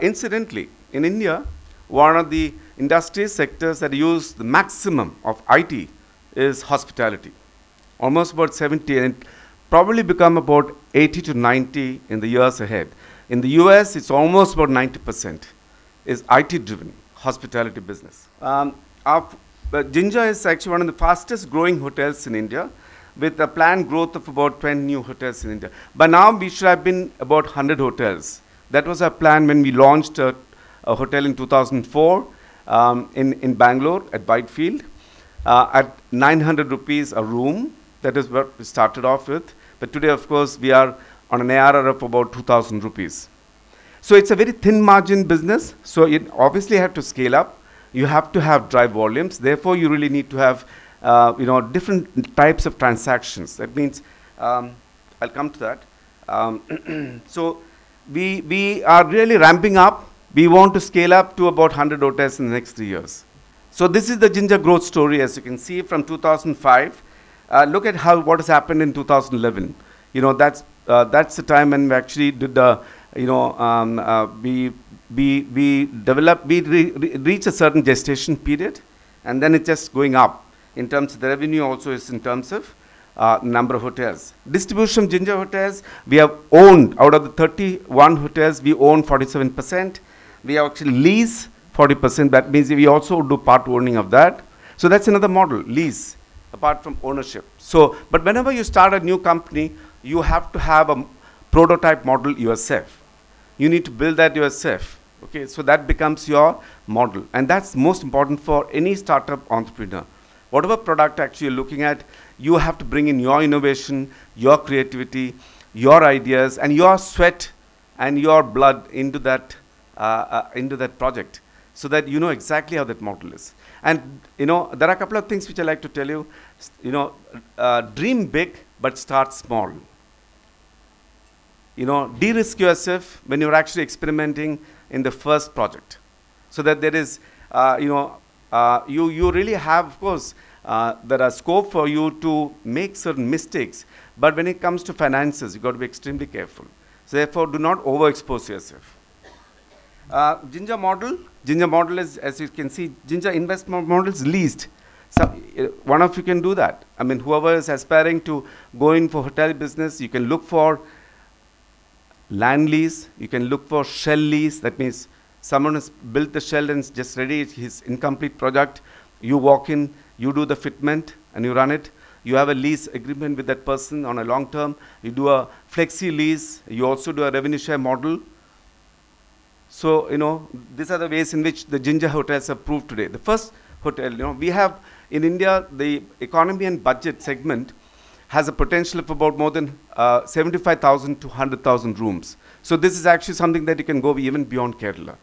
Incidentally, in India, one of the industry sectors that use the maximum of IT is hospitality. Almost about 70, and probably become about 80 to 90 in the years ahead. In the US, it's almost about 90% is IT-driven hospitality business. Ginger is actually one of the fastest growing hotels in India. with a planned growth of about 20 new hotels in India. By now, we should have been about 100 hotels. That was our plan when we launched a hotel in 2004 in Bangalore at Whitefield at 900 rupees a room. That is what we started off with. But today, of course, we are on an ARR of about 2,000 rupees. So it's a very thin margin business. So you obviously have to scale up. You have to have drive volumes. Therefore, you really need to have different types of transactions. That means, I'll come to that. So we are really ramping up. We want to scale up to about 100 hotels in the next 3 years. So this is the Ginger growth story, as you can see, from 2005. Look at what has happened in 2011. That's the time when we actually did the, we reached a certain gestation period, and then it's just going up in terms of the revenue, also is in terms of number of hotels. Distribution of Ginger hotels, we have owned, out of the 31 hotels, we own 47%. We have actually lease 40%. That means we also do part owning of that. So that's another model, lease, apart from ownership. So, but whenever you start a new company, you have to have a prototype model yourself. You need to build that yourself. Okay, so that becomes your model. And that's most important for any startup entrepreneur. Whatever product actually you're looking at, you have to bring in your innovation, your creativity, your ideas, and your sweat and your blood into that project, so that you know exactly how that model is. And there are a couple of things which I like to tell you. Dream big, but start small. De-risk yourself when you're actually experimenting in the first project, so that there is, you really have, of course, there are scope for you to make certain mistakes. But when it comes to finances, you've got to be extremely careful. So therefore, do not overexpose yourself. Ginger model is, as you can see, Ginger investment model is leased. So one of you can do that. I mean, whoever is aspiring to go in for hotel business, you can look for land lease, you can look for shell lease. That means someone has built the shell and is just ready, it's his incomplete project. You walk in, you do the fitment, and you run it. You have a lease agreement with that person on a long term. You do a flexi lease. You also do a revenue share model. So, these are the ways in which the Ginger hotels have proved today. The first hotel, we have in India, the economy and budget segment has a potential of about more than 75,000 to 100,000 rooms. So this is actually something that you can go even beyond Kerala.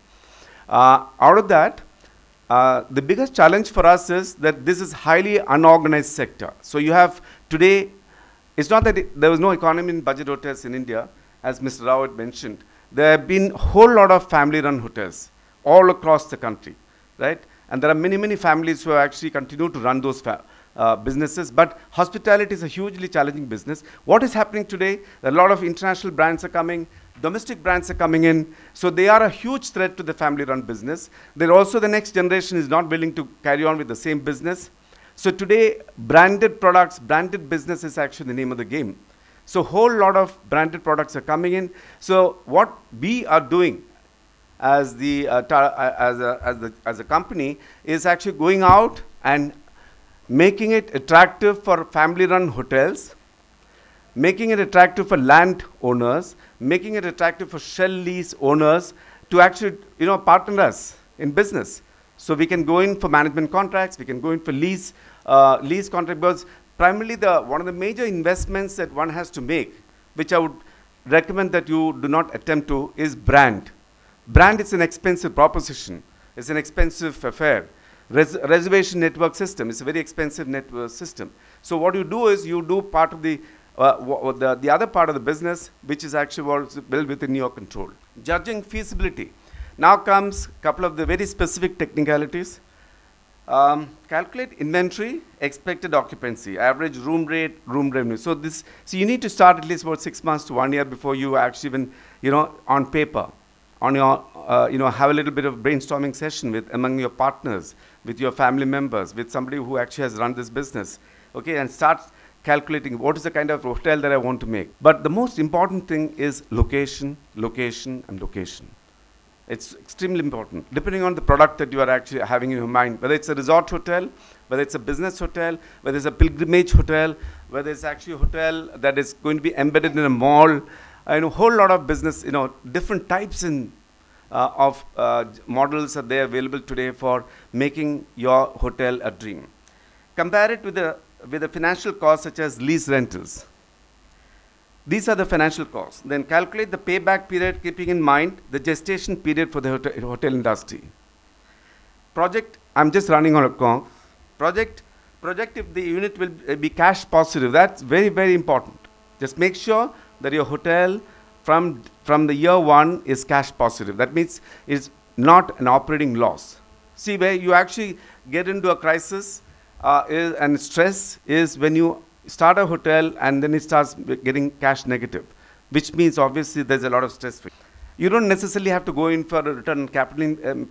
Out of that, the biggest challenge for us is that this is highly unorganized sector. So you have today, it's not that there was no economy in budget hotels in India, as Mr. Rao had mentioned. There have been a whole lot of family-run hotels all across the country, right? And there are many, many families who actually continue to run those businesses. But hospitality is a hugely challenging business. What is happening today? A lot of international brands are coming. Domestic brands are coming in. So they are a huge threat to the family-run business. They're also, the next generation is not willing to carry on with the same business. So today, branded products, branded business is actually the name of the game. So a whole lot of branded products are coming in. So what we are doing as a company is actually going out and making it attractive for family-run hotels, making it attractive for land owners, making it attractive for shell lease owners to actually, partner us in business. So we can go in for management contracts, we can go in for lease contract, because primarily one of the major investments that one has to make, which I would recommend that you do not attempt to, is brand. Brand is an expensive proposition. It's an expensive affair. Reservation network system is a very expensive network system. So what you do is you do part of the other part of the business, which is actually what's built within your control. Judging feasibility. Now comes a couple of the very specific technicalities. Calculate inventory, expected occupancy, average room rate, room revenue. So you need to start at least about 6 months to 1 year before you actually even, on paper, on your, have a little bit of brainstorming session among your partners, with your family members, with somebody who actually has run this business, okay, and start calculating what is the kind of hotel that I want to make. But the most important thing is location, location, and location. It's extremely important, depending on the product that you are actually having in your mind, whether it's a resort hotel, whether it's a business hotel, whether it's a pilgrimage hotel, whether it's actually a hotel that is going to be embedded in a mall, and a whole lot of business, different types of models are there available today for making your hotel a dream. Compare it with a financial cost such as lease rentals. These are the financial costs. Then calculate the payback period, keeping in mind the gestation period for the hotel industry. Project, I'm just running on a clock. Project if the unit will be cash positive. That's very, very important. Just make sure that your hotel from the year one is cash positive. That means it's not an operating loss. See, where you actually get into a crisis and stress is when you start a hotel and then it starts getting cash negative, which means obviously there's a lot of stress for you. You don't necessarily have to go in for a return on capital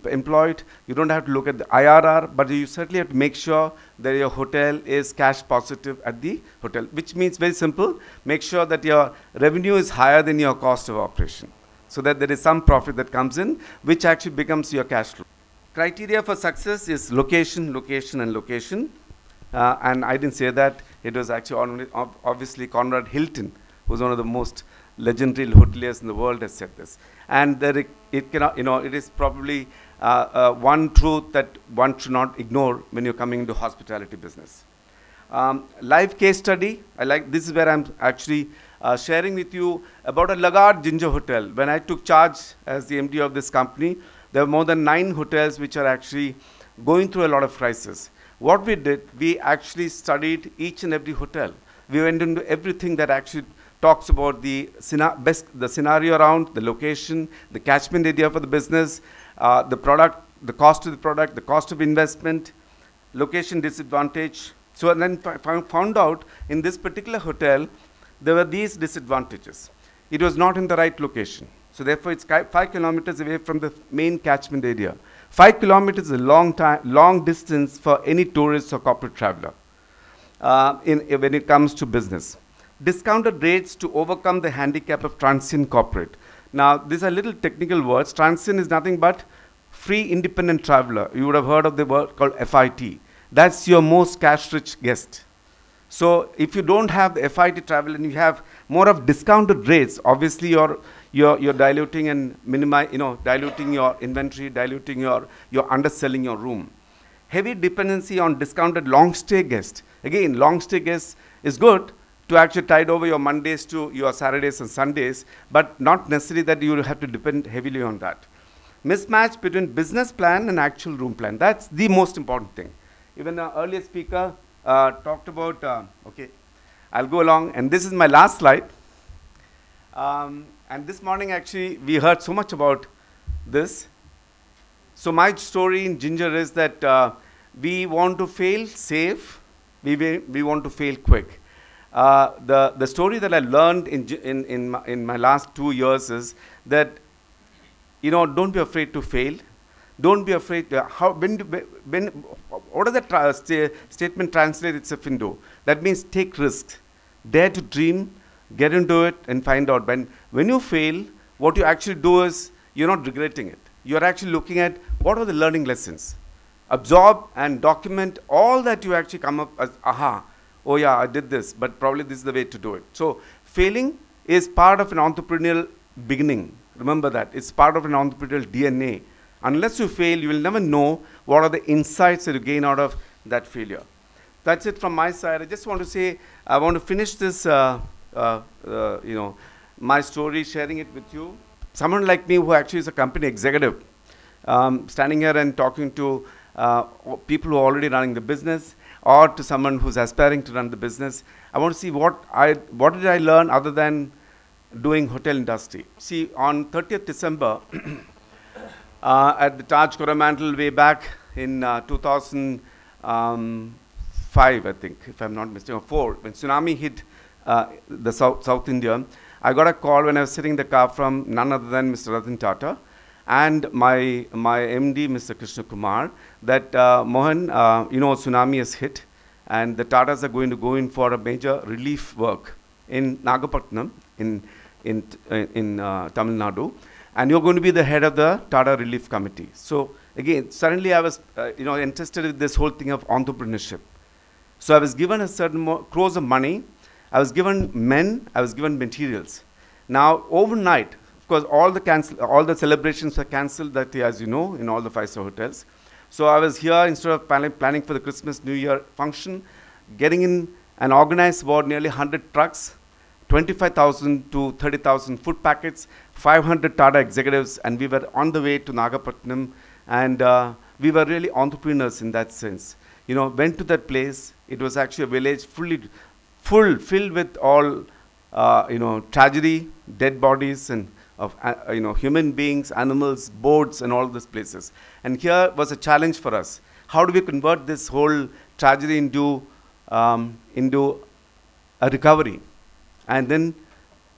employed. You don't have to look at the IRR, but you certainly have to make sure that your hotel is cash positive at the hotel, which means very simple. Make sure that your revenue is higher than your cost of operation, so that there is some profit that comes in, which actually becomes your cash flow. Criteria for success is location, location, and location. And I didn't say that. It was actually obviously Conrad Hilton, who's one of the most legendary hoteliers in the world, has said this. And that it cannot, it is probably one truth that one should not ignore when you're coming into hospitality business. Live case study. This is where I'm actually sharing with you about a Lagarde Ginger Hotel. When I took charge as the MD of this company, there were more than 9 hotels which are actually going through a lot of crisis. What we did, we actually studied each and every hotel. We went into everything that actually talks about the scenario around, the location, the catchment area for the business, the product, the cost of the product, the cost of investment, location disadvantage. So and then found out in this particular hotel, there were these disadvantages. It was not in the right location. So therefore, it's 5 kilometers away from the main catchment area. 5 kilometers is a long distance for any tourist or corporate traveler when it comes to business. Discounted rates to overcome the handicap of transient corporate. Now, these are little technical words. Transient is nothing but free independent traveler. You would have heard of the word called FIT. That's your most cash-rich guest. So if you don't have the FIT travel and you have more of discounted rates, obviously you're diluting and diluting your inventory, diluting your underselling your room. Heavy dependency on discounted long stay guest. Again, long stay guest is good to actually tide over your Mondays to your Saturdays and Sundays, but not necessarily that you have to depend heavily on that. Mismatch between business plan and actual room plan. That's the most important thing. Even the earlier speaker talked about, okay, I'll go along, and this is my last slide. And this morning, actually, we heard so much about this. So my story in Ginger is that we want to fail safe. We want to fail quick. The story that I learned in my last 2 years is that, don't be afraid to fail. Don't be afraid. What does the statement translate itself into? That means take risks, dare to dream, get into it, and find out. When you fail, what you actually do is you're not regretting it. You're actually looking at what are the learning lessons. Absorb and document all that you actually come up as, aha, oh yeah, I did this, but probably this is the way to do it. So failing is part of an entrepreneurial beginning. Remember that. It's part of an entrepreneurial DNA. Unless you fail, you will never know what are the insights that you gain out of that failure. That's it from my side. I just want to say, I want to finish this, my story, sharing it with you. Someone like me who actually is a company executive, standing here and talking to people who are already running the business, or to someone who's aspiring to run the business. I want to see what did I learn other than doing hotel industry. See, on 30th December, at the Taj Coromandel way back in 2005, I think, if I'm not mistaken, or 4, when tsunami hit the South India, I got a call when I was sitting in the car from none other than Mr. Ratan Tata and my MD, Mr. Krishna Kumar, that Mohan, tsunami has hit, and the Tatas are going to go in for a major relief work in Nagapattinam, in Tamil Nadu. and you're going to be the head of the Tata Relief Committee. So again, suddenly I was interested in this whole thing of entrepreneurship. So I was given a certain crores of money, I was given men, I was given materials. Now overnight, of course, all the celebrations were cancelled that year, as you know, in all the five-star hotels. So I was here instead of planning for the Christmas New Year function, getting in and organized about nearly 100 trucks, 25,000 to 30,000 food packets, 500 Tata executives, and we were on the way to Nagapattinam, and we were really entrepreneurs in that sense. You know, went to that place. It was actually a village filled with all, tragedy, dead bodies, and of human beings, animals, boats, and all these places. And here was a challenge for us. How do we convert this whole tragedy into a recovery? And then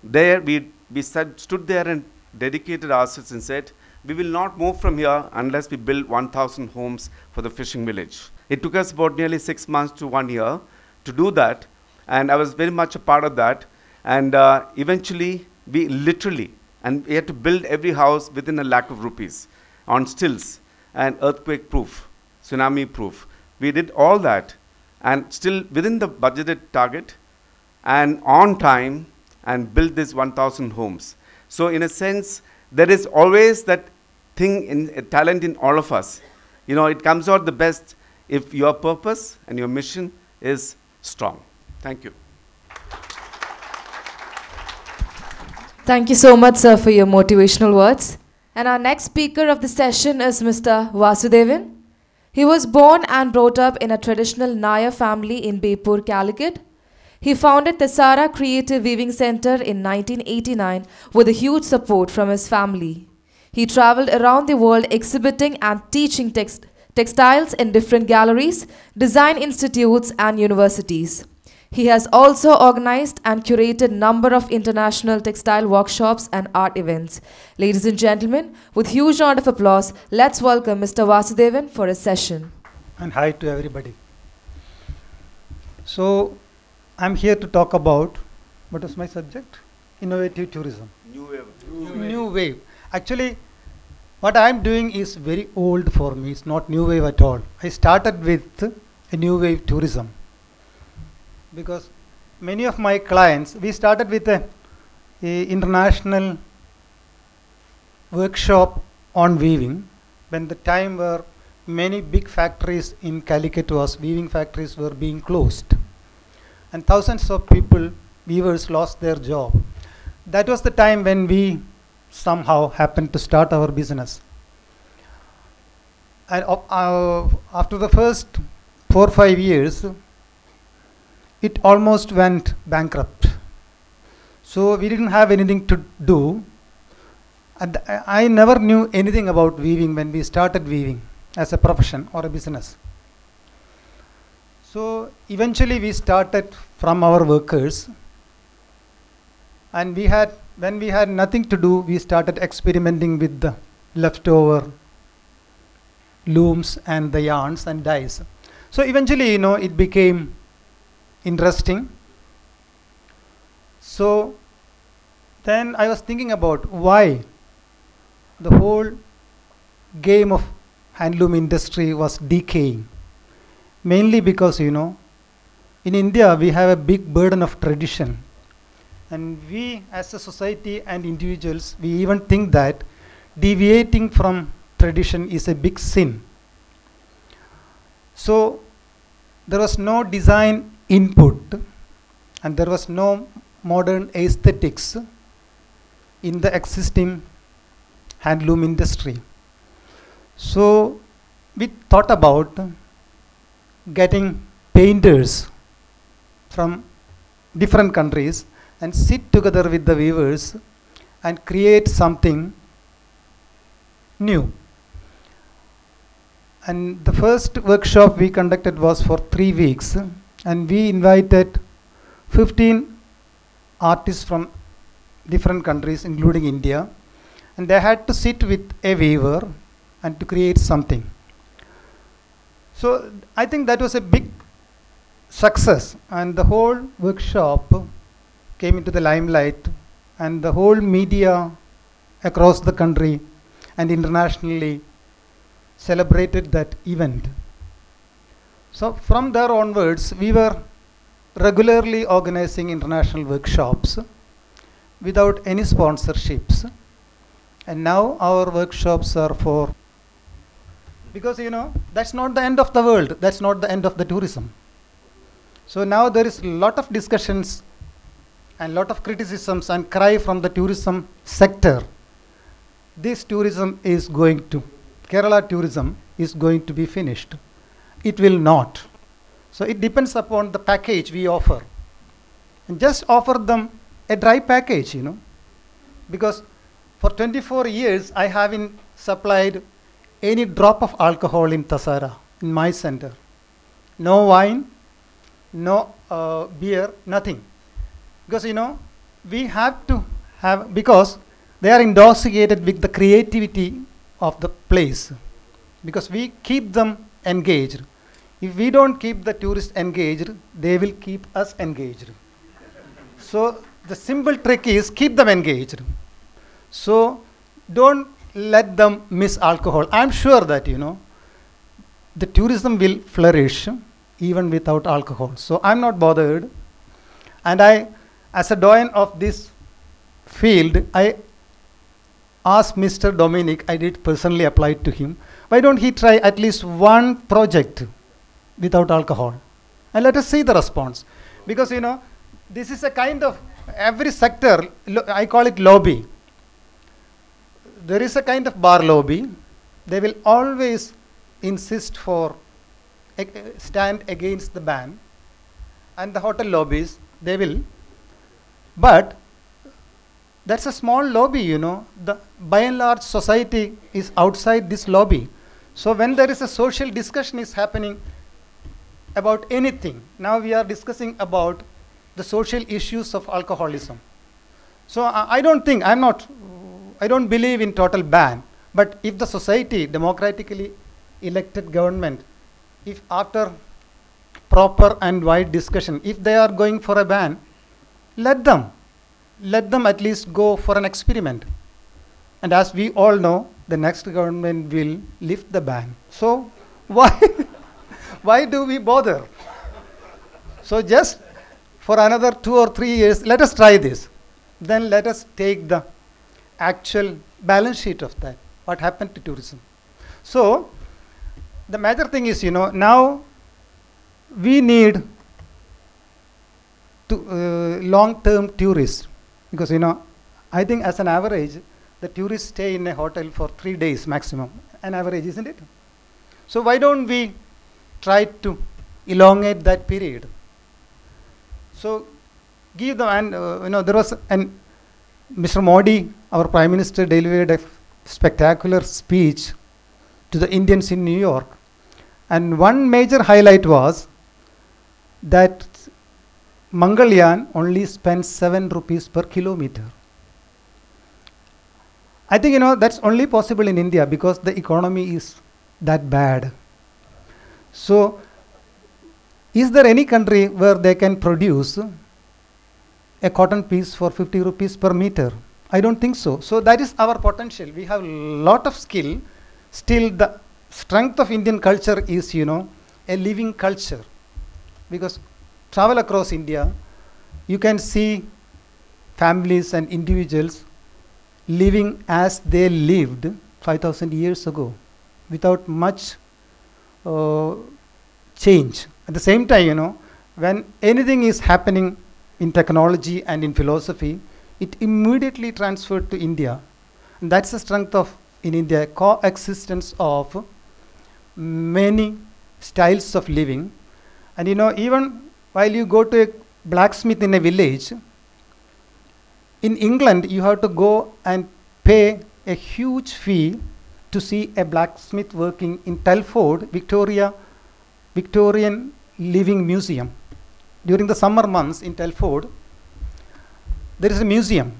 there we stood there and dedicated ourselves and said, we will not move from here unless we build 1,000 homes for the fishing village. It took us about nearly 6 months to 1 year to do that, and I was very much a part of that. And eventually, we literally, and we had to build every house within 1 lakh of rupees on stilts, and earthquake proof, tsunami proof. We did all that, and still within the budgeted target, and on time, and built this 1,000 homes. So in a sense, there is always that thing talent in all of us. You know, it comes out the best if your purpose and your mission is strong. Thank you. Thank you so much, sir, for your motivational words. And our next speaker of the session is Mr. Vasudevan. He was born and brought up in a traditional Nair family in Bepur, Calicut. He founded Tessara Creative Weaving Center in 1989 with a huge support from his family. He traveled around the world exhibiting and teaching textiles in different galleries, design institutes, and universities. He has also organized and curated a number of international textile workshops and art events. Ladies and gentlemen, with huge round of applause, let's welcome Mr. Vasudevan for his session. And hi to everybody. So, I'm here to talk about, what was my subject? Innovative tourism. New wave. Actually, what I'm doing is very old for me. It's not new wave at all. I started with a new wave tourism. Because many of my clients, we started with a international workshop on weaving, when the time where many big factories in Calicut weaving factories were being closed. And thousands of people, weavers, lost their job. That was the time when we somehow happened to start our business. And after the first 4 or 5 years, it almost went bankrupt. So we didn't have anything to do. And I never knew anything about weaving when we started weaving as a profession or a business. So eventually we started from our workers, and when we had nothing to do, we started experimenting with the leftover looms and the yarns and dyes. So eventually, it became interesting. So then I was thinking about why the whole game of handloom industry was decaying. Mainly because, in India we have a big burden of tradition. And we as a society and individuals, we even think that deviating from tradition is a big sin. So there was no design input and there was no modern aesthetics in the existing handloom industry. So we thought about getting painters from different countries and sit together with the weavers and create something new. And the first workshop we conducted was for 3 weeks, and we invited 15 artists from different countries including India, and they had to sit with a weaver and to create something. So I think that was a big success, and the whole workshop came into the limelight, and the whole media across the country and internationally celebrated that event. So from there onwards, we were regularly organizing international workshops without any sponsorships. And now our workshops are for, because that's not the end of the world, that's not the end of the tourism. So now there is a lot of discussions and lot of criticisms and cry from the tourism sector. This tourism is going to, Kerala tourism is going to be finished. It will not. So it depends upon the package we offer. And just offer them a dry package, because for 24 years I haven't supplied any drop of alcohol in Tassara, in my center. No wine, no beer, nothing. Because we have to have, because they are intoxicated with the creativity of the place. Because we keep them engaged. If we don't keep the tourists engaged, they will keep us engaged. So the simple trick is keep them engaged. So don't let them miss alcohol. I'm sure that the tourism will flourish even without alcohol. So I'm not bothered. And I, as a doyen of this field, I asked Mr. Dominic, I did personally apply to him, why don't he try at least one project without alcohol? And let us see the response. Because this is a kind of, every sector, I call it lobby. There is a kind of bar lobby. They will always insist for, stand against the ban. And the hotel lobbies, they will. But that's a small lobby, by and large society is outside this lobby. So when there is a social discussion is happening about anything, now we are discussing about the social issues of alcoholism. So I don't believe in total ban, but if the society, democratically elected government, if after proper and wide discussion, if they are going for a ban, let them at least go for an experiment. And as we all know, the next government will lift the ban. So why do we bother? So just for another 2 or 3 years, let us try this. Then let us take the actual balance sheet of that. What happened to tourism? So the major thing is, now we need to long-term tourists. Because, I think as an average, the tourists stay in a hotel for 3 days maximum. An average, isn't it? So why don't we try to elongate that period? So give them, and there was Mr. Modi, our Prime Minister, delivered a spectacular speech to the Indians in New York. And one major highlight was that Mangalyaan only spends 7 rupees per kilometer. I think, that's only possible in India because the economy is that bad. So, is there any country where they can produce a cotton piece for 50 rupees per meter? I don't think so. So that is our potential. We have a lot of skill. Still, the strength of Indian culture is, a living culture. Because travel across India, you can see families and individuals living as they lived 5,000 years ago without much change. At the same time, when anything is happening in technology and in philosophy, it immediately transferred to India. And that's the strength of, in India, coexistence of many styles of living. And even while you go to a blacksmith in a village, in England, you have to go and pay a huge fee to see a blacksmith working in Telford, Victorian Living Museum. During the summer months in Telford, there is a museum.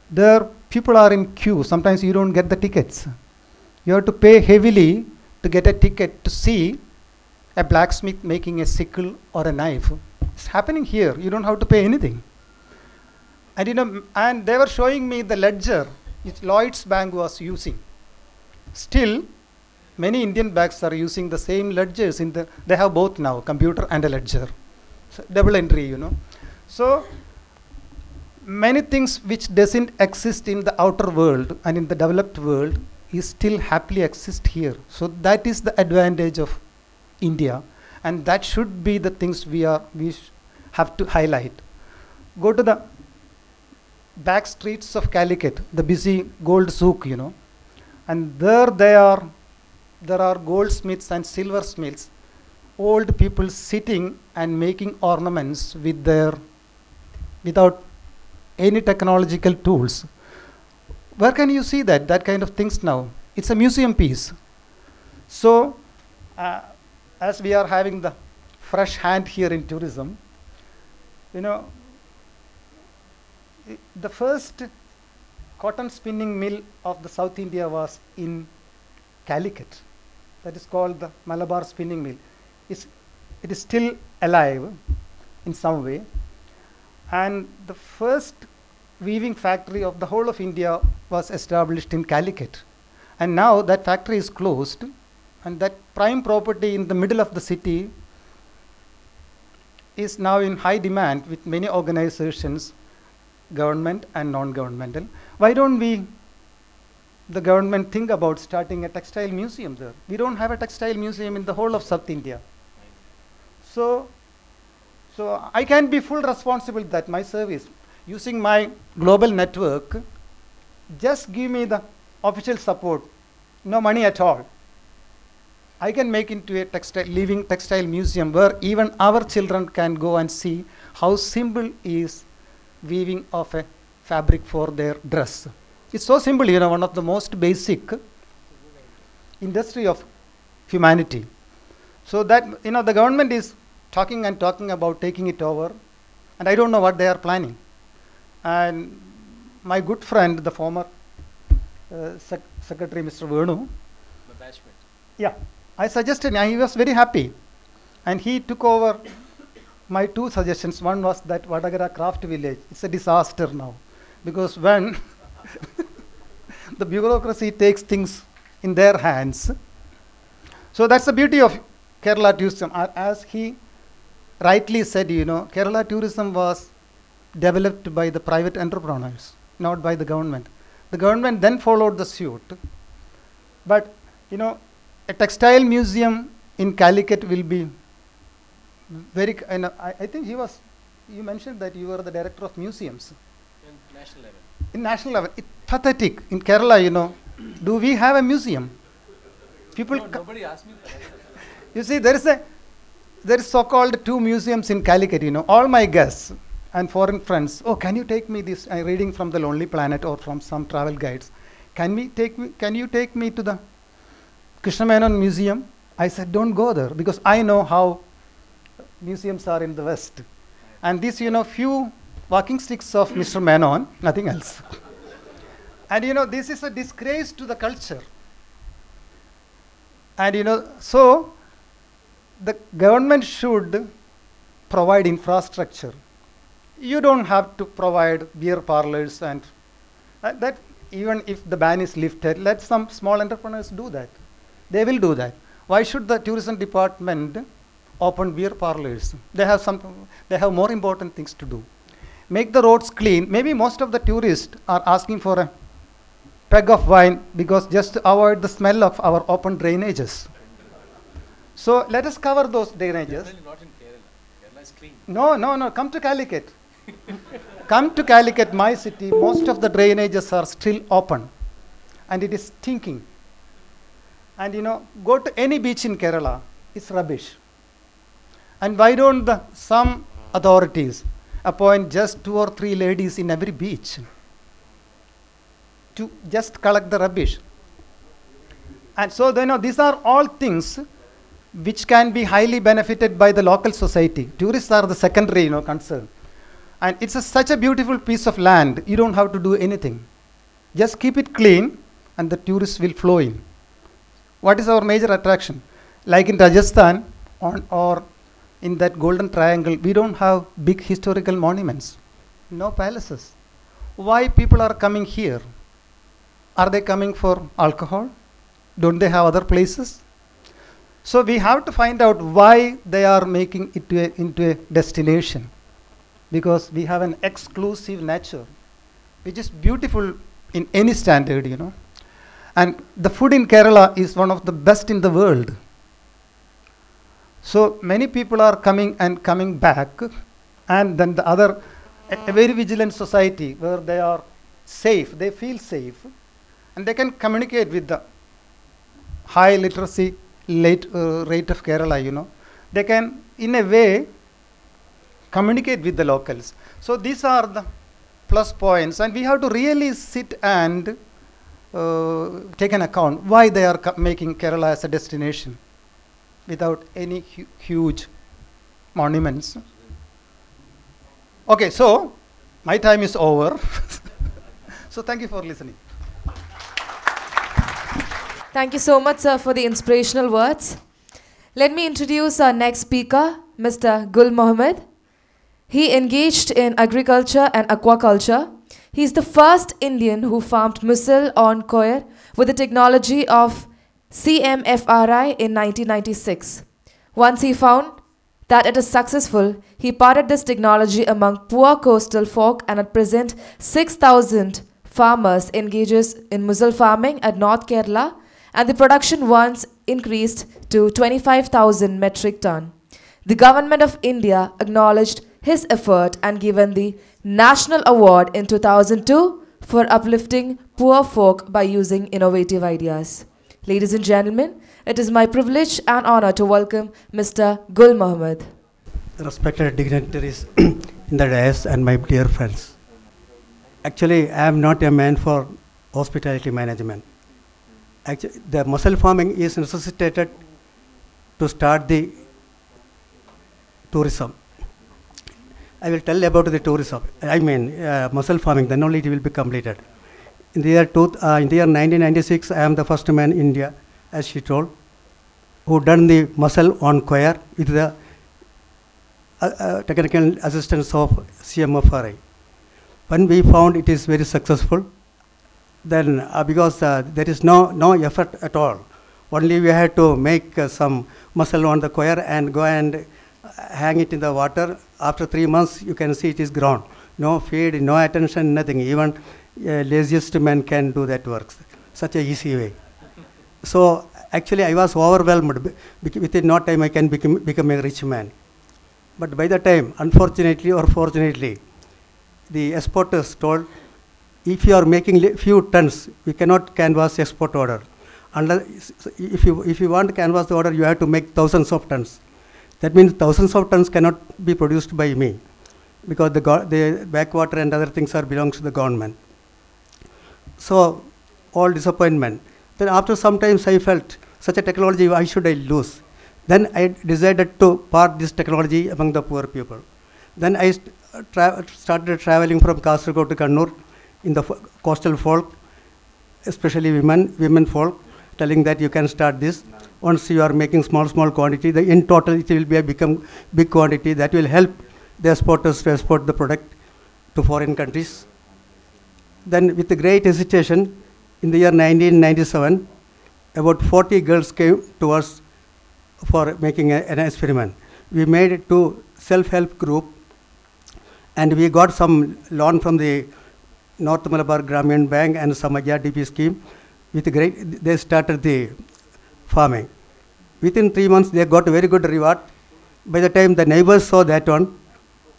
There people are in queue. Sometimes you don't get the tickets. You have to pay heavily to get a ticket to see a blacksmith making a sickle or a knife. It's happening here. You don't have to pay anything. And and they were showing me the ledger which Lloyd's Bank was using. Still, many Indian banks are using the same ledgers. They have both now, computer and a ledger. So double entry, you know. So many things which doesn't exist in the outer world and in the developed world is still happily exist here. So that is the advantage of India, and that should be the things we have to highlight. Go to the back streets of Calicut, the busy gold souk, you know, and there are goldsmiths and silversmiths, old people sitting and making ornaments without any technological tools. Where can you see that kind of things now? It's a museum piece. So as we are having the fresh hand here in tourism, you know, the first cotton spinning mill of the South India was in Calicut. That is called the Malabar Spinning Mill. It is still alive in some way. And the first weaving factory of the whole of India was established in Calicut. And now that factory is closed, and that prime property in the middle of the city is now in high demand with many organizations, government and non-governmental. Why don't the government think about starting a textile museum there? We don't have a textile museum in the whole of South India. So I can be full responsible that my service, using my global network, just give me the official support, no money at all. I can make into a living textile museum where even our children can go and see how simple is weaving of a fabric for their dress. It's so simple, you know, one of the most basic industry of humanity. So that, you know, the government is talking about taking it over, and I don't know what they are planning. And my good friend, the former Secretary, Mr. Venu, yeah, I suggested, and he was very happy. And he took over my two suggestions. One was that Vadagara Craft Village. It's a disaster now, because when the bureaucracy takes things in their hands. So that's the beauty of Kerala tourism. As he rightly said, you know, Kerala tourism was developed by the private entrepreneurs, not by the government. The government then followed the suit. But, you know, a textile museum in Calicut will be very, and I think you mentioned that you were the director of museums. In national level. In national level. It's pathetic. In Kerala, you know, do we have a museum? People No, nobody asked me that. You see, there is so-called 2 museums in Calicut, you know. All my guests and foreign friends, oh, can you take me this? I'm reading from the Lonely Planet or from some travel guides. Can you take me to the Krishna Menon Museum? I said, don't go there, because I know how museums are in the West. And this, you know, few walking sticks of Mr. Menon, nothing else. And, you know, this is a disgrace to the culture. And, you know, so the government should provide infrastructure. You don't have to provide beer parlors, and that even if the ban is lifted, let some small entrepreneurs do that. They will do that. Why should the tourism department open beer parlors? They have more important things to do. Make the roads clean. Maybe most of the tourists are asking for a peg of wine because just to avoid the smell of our open drainages. So let us cover those drainages. Generally not in Kerala. Kerala is clean. No, come to Calicut. Come to Calicut, my city, most of the drainages are still open and it is stinking. And, you know, go to any beach in Kerala, it's rubbish. And why don't some authorities appoint just 2 or 3 ladies in every beach to just collect the rubbish? And so, you know, these are all things which can be highly benefited by the local society. Tourists are the secondary, you know, concern. And it's such a beautiful piece of land, you don't have to do anything. Just keep it clean and the tourists will flow in. What is our major attraction? Like in Rajasthan or in that Golden Triangle, we don't have big historical monuments, no palaces. Why people are coming here? Are they coming for alcohol? Don't they have other places? So we have to find out why they are making it into a destination. Because we have an exclusive nature, which is beautiful in any standard, you know. And the food in Kerala is one of the best in the world. So many people are coming back, and then the other, a very vigilant society where they are safe, they feel safe, and they can communicate with the high literacy rate of Kerala, you know. They can, in a way, communicate with the locals. So these are the plus points, and we have to really sit and take an account why they are making Kerala as a destination without any huge monuments. Okay, so my time is over. So thank you for listening. Thank you so much, sir, for the inspirational words. Let me introduce our next speaker, Mr. Gul Mohammed. He engaged in agriculture and aquaculture. He is the first Indian who farmed mussel on coir with the technology of CMFRI in 1996. Once he found that it is successful, he parted this technology among poor coastal folk, and at present 6,000 farmers engages in mussel farming at North Kerala, and the production once increased to 25,000 metric ton. The government of India acknowledged his effort and given the National Award in 2002 for uplifting poor folk by using innovative ideas. Ladies and gentlemen, it is my privilege and honor to welcome Mr. Gul Mohammed. Respected dignitaries in the dais and my dear friends. Actually, I am not a man for hospitality management. Actually, the mussel farming is necessitated to start the tourism. I will tell about the tourism. I mean, mussel farming, then only it will be completed. In the year 1996, I am the first man in India, as she told, who done the mussel on coir with the technical assistance of CMFRI. When we found it is very successful, then because there is no effort at all, only we had to make some mussel on the coir and go and hang it in the water. After 3 months, you can see it is grown. No feed, no attention, nothing. Even laziest man can do that work. Such a easy way. So actually, I was overwhelmed. Within no time, I can become a rich man. But by the time, unfortunately or fortunately, the exporters told, if you are making few tons, we cannot canvass export order. Unless, if you want to canvass the order, you have to make thousands of tons. That means thousands of tons cannot be produced by me, because the backwater and other things belongs to the government. So, all disappointment. Then after some time I felt, such a technology, why should I lose? Then I decided to part this technology among the poor people. Then I started traveling from Kasaragod to Kannur in the coastal folk, especially women folk, telling that you can start this. Once you are making small quantity, in total it will become big quantity that will help the exporters to export the product to foreign countries. Then with the great hesitation, in the year 1997, about 40 girls came to us for making an experiment. We made it to self-help group, and we got some loan from the North Malabar Grameen Bank and some IRDP scheme. They started the farming. Within 3 months, they got a very good reward. By the time the neighbors saw that one,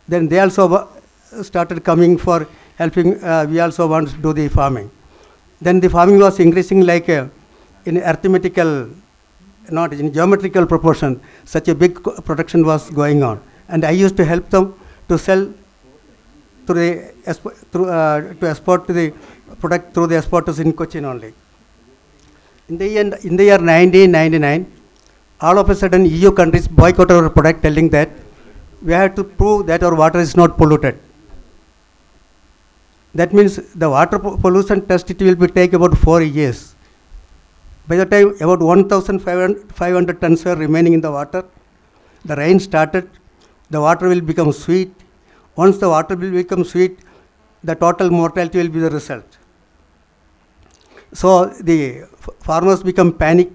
then they also started coming for helping. We also want to do the farming. Then the farming was increasing like in arithmetical, not in geometrical proportion. Such a big production was going on, and I used to help them to sell to export the product through the exporters in Cochin only. In the year 1999, all of a sudden EU countries boycotted our product, telling that we have to prove that our water is not polluted. That means the water pollution test, it will take about 4 years. By the time about 1,500 tons were remaining in the water, the rain started, the water will become sweet. Once the water will become sweet, the total mortality will be the result. So the farmers become panic.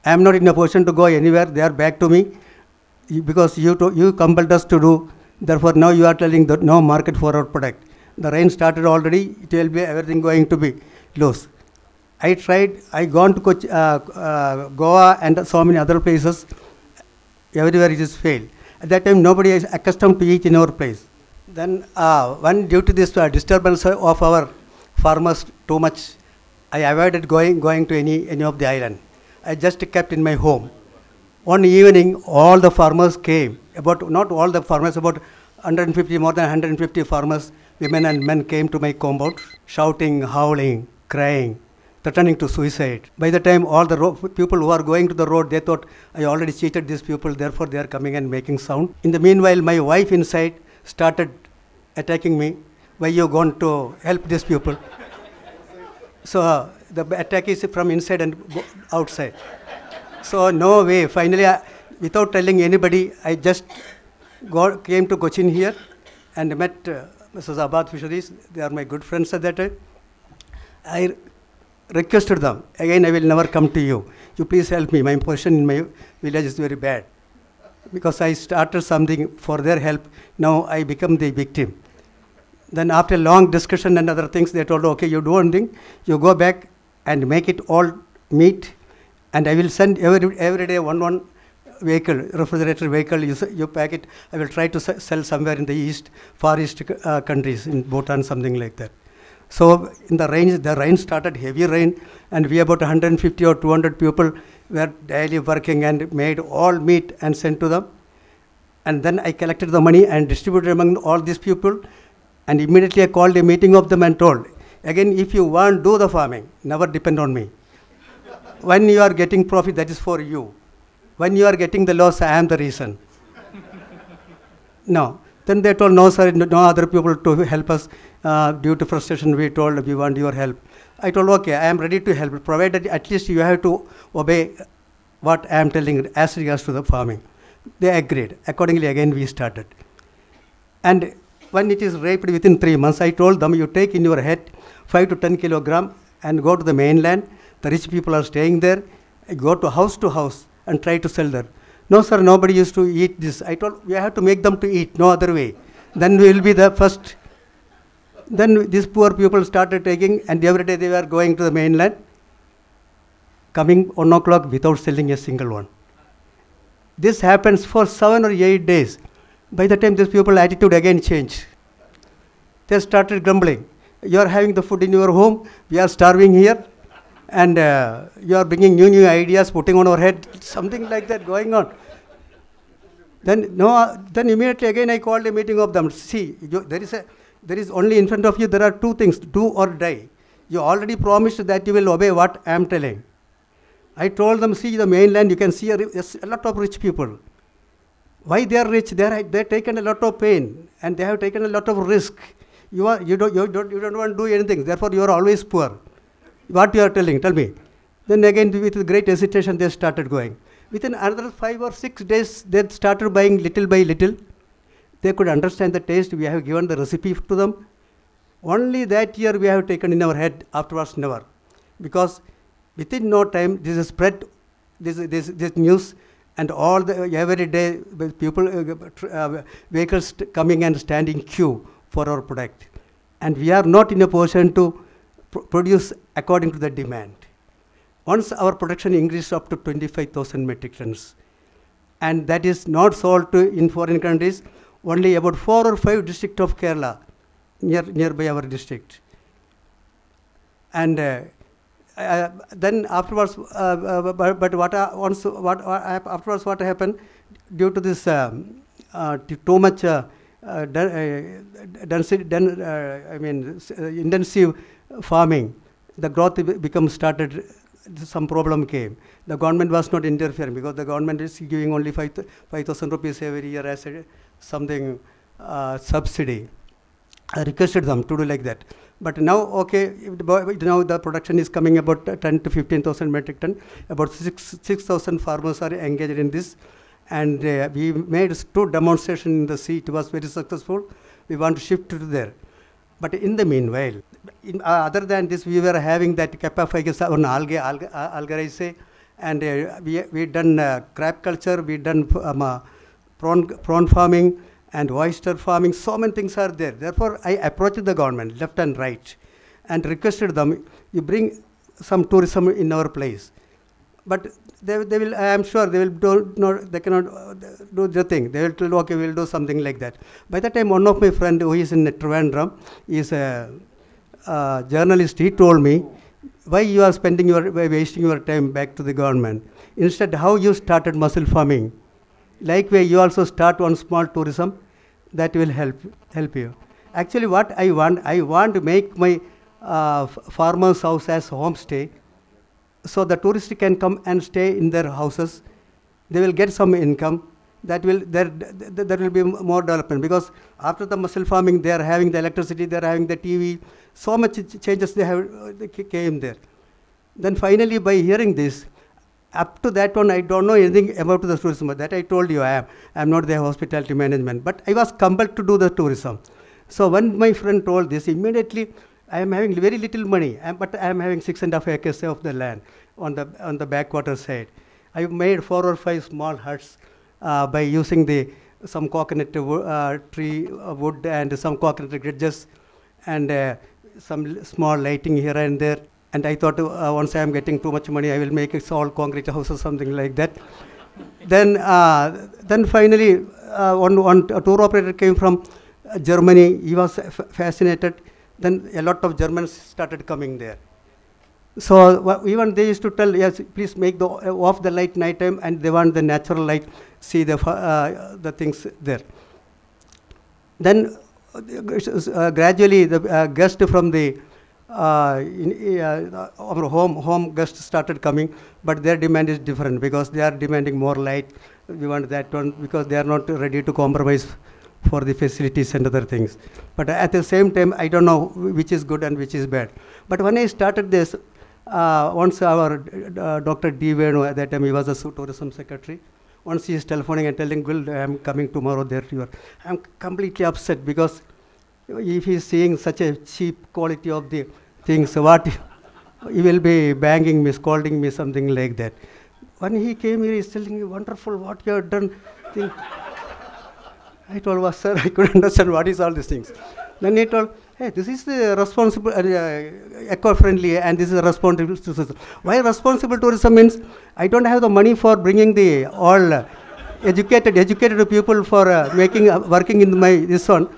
I am not in a position to go anywhere. They are back to me because you compelled us to do. Therefore, now you are telling that no market for our product. The rain started already. It will be everything going to be loose. I tried. I gone to Goa and so many other places. Everywhere it is failed. At that time, nobody is accustomed to eat in our place. Then one due to this disturbance of our farmers too much, I avoided going to any of the island. I just kept in my home. One evening, all the farmers came. Not all the farmers, about 150, more than 150 farmers, women and men came to my compound, shouting, howling, crying, threatening to suicide. By the time all the people who are going to the road, they thought, I already cheated these people, therefore they are coming and making sound. In the meanwhile, my wife inside started attacking me. Why you going to help these people? So the attack is from inside and outside. So no way. Finally, without telling anybody, I just came to Cochin here and met Mrs. Abad Fisheries. They are my good friends at that time. I requested them, again I will never come to you. You please help me. My position in my village is very bad. Because I started something for their help, now I become the victim. Then after long discussion and other things, they told, okay, you do one thing, you go back and make it all meat, and I will send every day one vehicle, refrigerator vehicle, you pack it. I will try to sell somewhere in the Far East countries, in Bhutan, something like that. So in the rain started, heavy rain, and we about 150 or 200 people were daily working and made all meat and sent to them. And then I collected the money and distributed among all these people. And immediately I called a meeting of them and told, again, if you want, do the farming, never depend on me. When you are getting profit, that is for you. When you are getting the loss, I am the reason. No. Then they told, no sir, no other people to help us. Due to frustration, we told, we want your help. I told, okay, I am ready to help, provided at least you have to obey what I am telling as regards to the farming. They agreed. Accordingly, again, we started. And when it is raped within 3 months, I told them, you take in your head 5 to 10 kilogram and go to the mainland. The rich people are staying there. Go to house and try to sell there. No, sir, nobody used to eat this. I told, we have to make them to eat, no other way. Then we will be the first. Then these poor people started taking, and every day they were going to the mainland, coming 1 o'clock without selling a single one. This happens for 7 or 8 days. By the time these people's attitude again changed, they started grumbling. You are having the food in your home, we are starving here, and you are bringing new ideas, putting on our head, something like that going on. Then immediately again I called a meeting of them. See, there is only in front of you, there are 2 things, do or die. You already promised that you will obey what I am telling. I told them, see the mainland, you can see a lot of rich people. Why they are rich? They have taken a lot of pain and they have taken a lot of risk. You don't want to do anything. Therefore, you are always poor. What you are telling? Tell me. Then again, with great hesitation, they started going. Within another 5 or 6 days, they started buying little by little. They could understand the taste. We have given the recipe to them. Only that year we have taken in our head. Afterwards, never, because within no time, this is spread. This news. And all every day, people, vehicles coming and standing queue for our product. And we are not in a position to produce according to the demand. Once our production increased up to 25,000 metric tons, and that is not sold in foreign countries, only about 4 or 5 districts of Kerala, nearby our district. And then afterwards, afterwards what happened, due to this too much intensive farming, the growth started. Some problem came. The government was not interfering because the government is giving only 5,000 rupees every year as something subsidy. I requested them to do like that. But now, okay, now the production is coming about 10 to 15,000 metric ton. About 6,000 farmers are engaged in this. And we made 2 demonstrations in the sea. It was very successful. We want to shift to there. But in the meanwhile, other than this, we were having that Capaficus on algae, and we done crab culture, we done prawn farming and oyster farming. So many things are there. Therefore, I approached the government, left and right, and requested them, you bring some tourism in our place. But they will, I am sure they will they cannot do the thing. They will tell, okay, we will do something like that. By the time, one of my friend who is in Trivandrum, is a journalist, he told me, why you are wasting your time back to the government? Instead, how you started mussel farming? Likewise, you also start one small tourism, that will help you. Actually, what I want to make my farmer's house as homestay, so the tourists can come and stay in their houses. They will get some income. That will there will be more development, because after the mussel farming, they are having the electricity, they are having the TV. So much changes they came there. Then finally, by hearing this, up to that one, I don't know anything about the tourism. That I told you, I am not the hospitality management, but I was compelled to do the tourism. So when my friend told this, immediately I am having very little money, but I am having 6.5 acres of the land on the backwater side. I made 4 or 5 small huts by using some coconut tree wood and some coconut bridges and some small lighting here and there. And I thought once I am getting too much money, I will make a all concrete house or something like that. Then finally, one tour operator came from Germany. He was fascinated. Then a lot of Germans started coming there. So even they used to tell, yes, please make off the light night time, and they want the natural light, see the things there. Then gradually the guest from the our home guests started coming, but their demand is different, because they are demanding more light. We want that one, because they are not ready to compromise for the facilities and other things. But at the same time, I don't know which is good and which is bad. But when I started this, once our Dr. D. Venu, at that time he was a tourism secretary, once he is telephoning and telling, Gul, I am coming tomorrow there. I am completely upset, because if he is seeing such a cheap quality of the things, what he will be banging me, scolding me, something like that. When he came here, he is telling me, wonderful, what you have done. I told, well, sir, I couldn't understand what is all these things. Then he told, hey, this is the responsible, eco-friendly, and this is responsible tourism. Why responsible tourism means I don't have the money for bringing the all educated people for working in this one,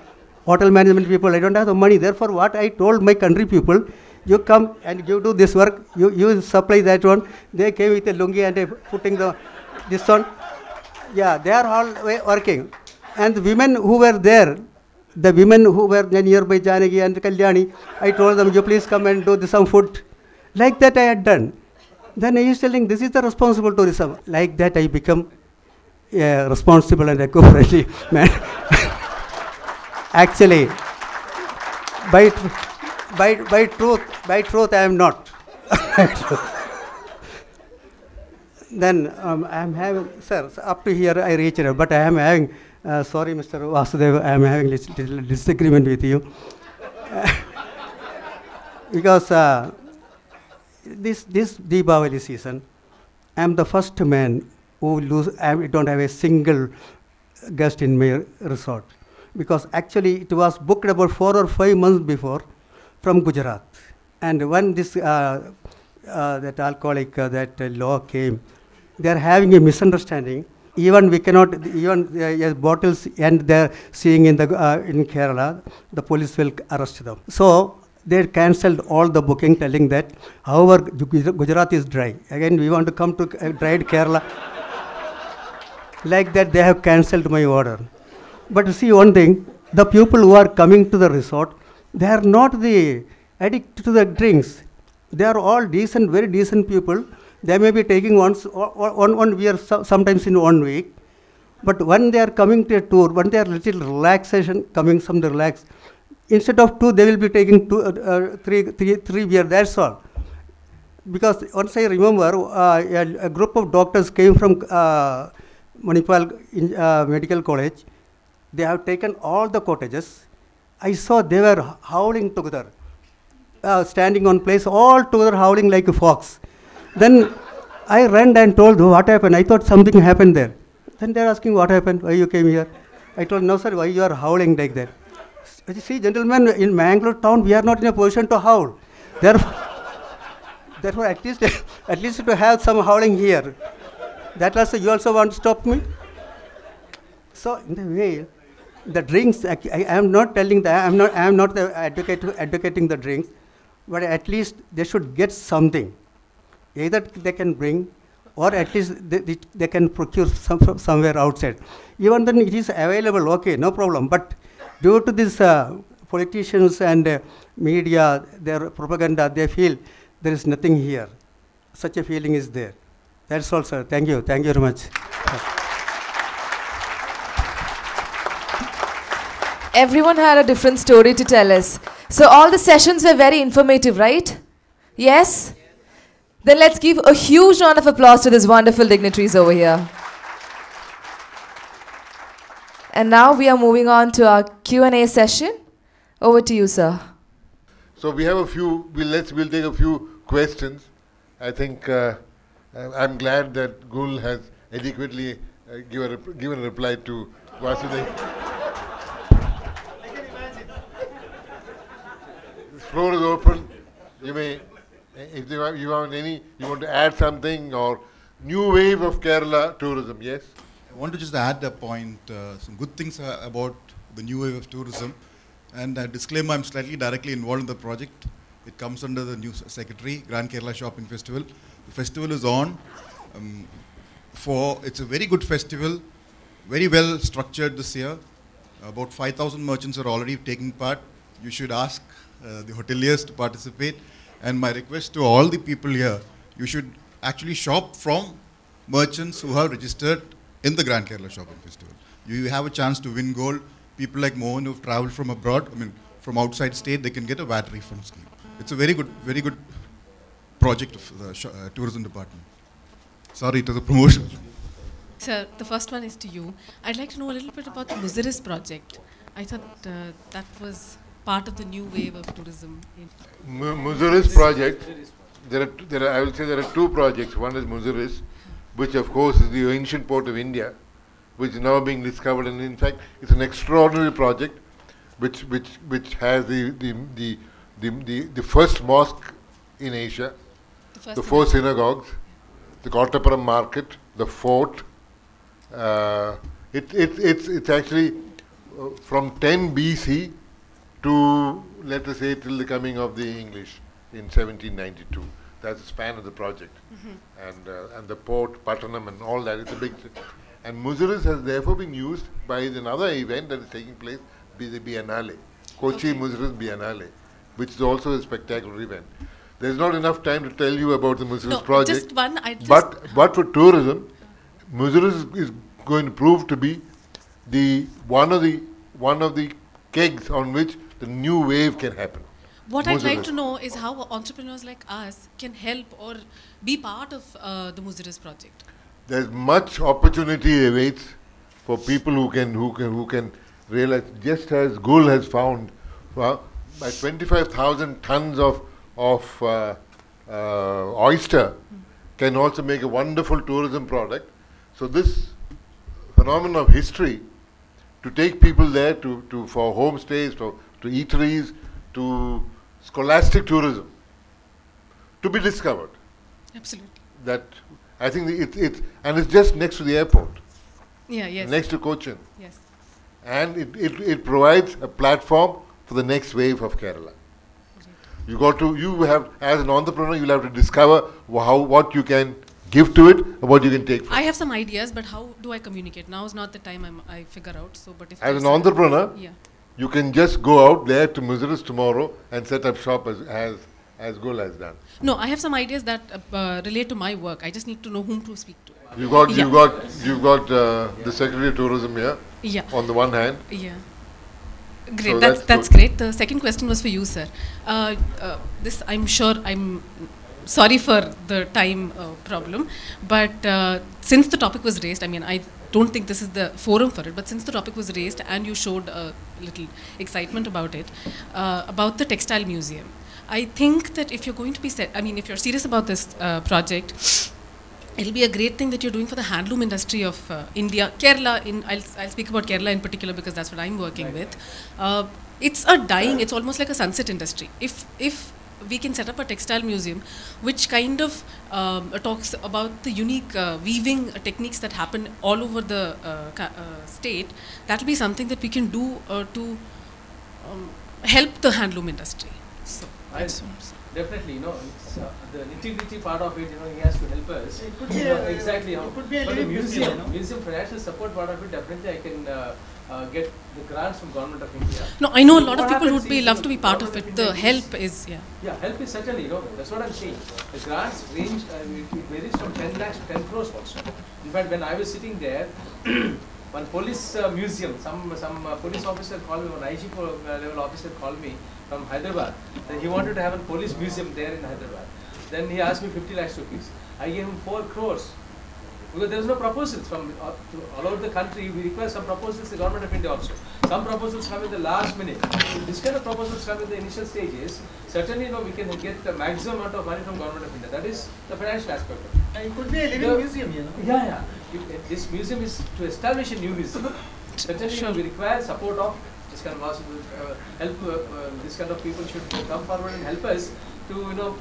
hotel management people. I don't have the money. Therefore, what I told my country people, you come and you do this work, you supply that one. They came with a lungi and putting this one. Yeah, they are all working. And the women who were there, the women who were nearby Janagi and Kalyani, I told them, you please come and do some food. Like that I had done. Then I was telling, this is the responsible tourism. Like that I become a responsible and eco-friendly man. Actually, by truth I am not. Then I am having, sir, up to here I reached, but I am having, sorry Mr. Vasudev, I am having little disagreement with you. Because this Deepavali season, I am the first man who don't have a single guest in my resort. Because actually it was booked about 4 or 5 months before from Gujarat. And when this that alcoholic that law came, they are having a misunderstanding. Even we cannot, even bottles, and they are seeing in Kerala, the police will arrest them. So they cancelled all the booking, telling that, however, Gujarat is dry. Again, we want to come to dried Kerala. Like that, they have cancelled my order. But see one thing, the people who are coming to the resort, they are not the addict to the drinks. They are all decent, very decent people. They may be taking one beer sometimes in 1 week. But when they are coming to a tour, when they are little relaxation, coming some relax, instead of 2, they will be taking 3 beer, that's all. Because once I remember, a group of doctors came from Manipal Medical College. They have taken all the cottages. I saw they were howling together. standing on place, all together howling like a fox. Then I ran and told what happened. I thought something happened there. Then they're asking what happened, why you came here. I told, no sir, why you are howling like that? See, gentlemen, in Mangalore town, we are not in a position to howl. Therefore at least to have some howling here. That also, you also want to stop me? So in the way, the drinks, I am not telling that, I am not advocating the drinks, but at least they should get something. Either they can bring, or at least they can procure somewhere outside. Even then it is available, okay, no problem. But due to these politicians and media, their propaganda, they feel there is nothing here. Such a feeling is there. That's all, sir. Thank you. Thank you very much. Everyone had a different story to tell us. So all the sessions were very informative, right? Yes? Then let's give a huge round of applause to these wonderful dignitaries over here. And now we are moving on to our Q&A session. Over to you, sir. So we have a few, we'll take a few questions. I think I'm glad that Gul has adequately given a reply to Vasudev. The floor is open. You may, if you want to add something, or new wave of Kerala tourism, yes? I want to just add a point, some good things about the new wave of tourism. And a disclaimer, I'm slightly directly involved in the project. It comes under the new secretary, Grand Kerala Shopping Festival. The festival is on. It's a very good festival, very well structured this year. About 5,000 merchants are already taking part. You should ask the hoteliers to participate. And my request to all the people here, you should actually shop from merchants who have registered in the Grand Kerala Shopping Festival. You have a chance to win gold. People like Mohan who've traveled from abroad, from outside state, they can get a VAT refund scheme. It's a very good project of the tourism department. Sorry, it was a promotion. Sir, the first one is to you. I'd like to know a little bit about the Muziris project. I thought that was part of the new wave of tourism. Muziris project, I will say there are two projects. One is Muziris, which of course is the ancient port of India, which is now being discovered, and in fact it's an extraordinary project which has the first mosque in Asia, the four synagogues, the Kottapuram market, the fort. It's actually from 10 BC to, let us say, till the coming of the English in 1792. That's the span of the project. And the port, Pattanam and all that, it's a big thing. And Muziris has therefore been used by another event that is taking place, the Biennale, Kochi Muziris Biennale, which is also a spectacular event. There's not enough time to tell you about the Muziris project. Just one. But for tourism, Muziris is going to prove to be one of the kegs on which the new wave can happen. What I'd like to know is how entrepreneurs like us can help or be part of the Muziris project. There's much opportunity awaits for people who can realize, just as Gul has found, by 25,000 tons of oyster can also make a wonderful tourism product. So this phenomenon of history, to take people there for homestays, to eateries, to scholastic tourism, to be discovered. Absolutely. That I think it's just next to the airport. Yeah, yes. Next to Cochin. Yes. And it provides a platform for the next wave of Kerala. You have, as an entrepreneur, you'll have to discover what you can give to it and what you can take from it. I have some ideas, but how do I communicate? Now is not the time I figure out. So, but if as an entrepreneur, yeah, you can just go out there to Muziris tomorrow and set up shop as Gul has done. No, I have some ideas that relate to my work. I just need to know whom to speak to. You've got the Secretary of Tourism here. Yeah. On the one hand. Yeah. Great. So that's great. The second question was for you, sir. This I'm sure I'm sorry for the time problem, but since the topic was raised, I mean, I don't think this is the forum for it, but since the topic was raised and you showed a little excitement about it, about the textile museum. I think that if you're going to be if you're serious about this project, it'll be a great thing that you're doing for the handloom industry of India. Kerala, I'll speak about Kerala in particular because that's what I'm working with. It's almost like a sunset industry. If we can set up a textile museum which kind of talks about the unique weaving techniques that happen all over the state, that will be something that we can do to help the handloom industry. So, definitely, it's, the nitty-gritty part of it, he has to help us. It could be exactly. It could be a But the museum, museum financial support part of it, definitely I can get the grants from Government of India. No, I know a lot of people would love to be part of it. The help is, Yeah, help is certainly, that's what I'm saying. The grants range, it varies from 10 lakhs to 10 crores also. In fact, when I was sitting there, one police museum, some police officer called me, one IG level officer called me from Hyderabad. Then he wanted to have a police museum there in Hyderabad. Then he asked me 50 lakhs rupees. I gave him 4 crores. Because there was no proposals from all over the country. We require some proposals, the Government of India also. Some proposals come in the last minute. If this kind of proposals come in the initial stages, certainly we can get the maximum amount of money from Government of India. That is the financial aspect of it. It could be a living museum, Yeah. This museum is to establish a new museum. Certainly we require support of this kind of help. This kind of people should come forward and help us to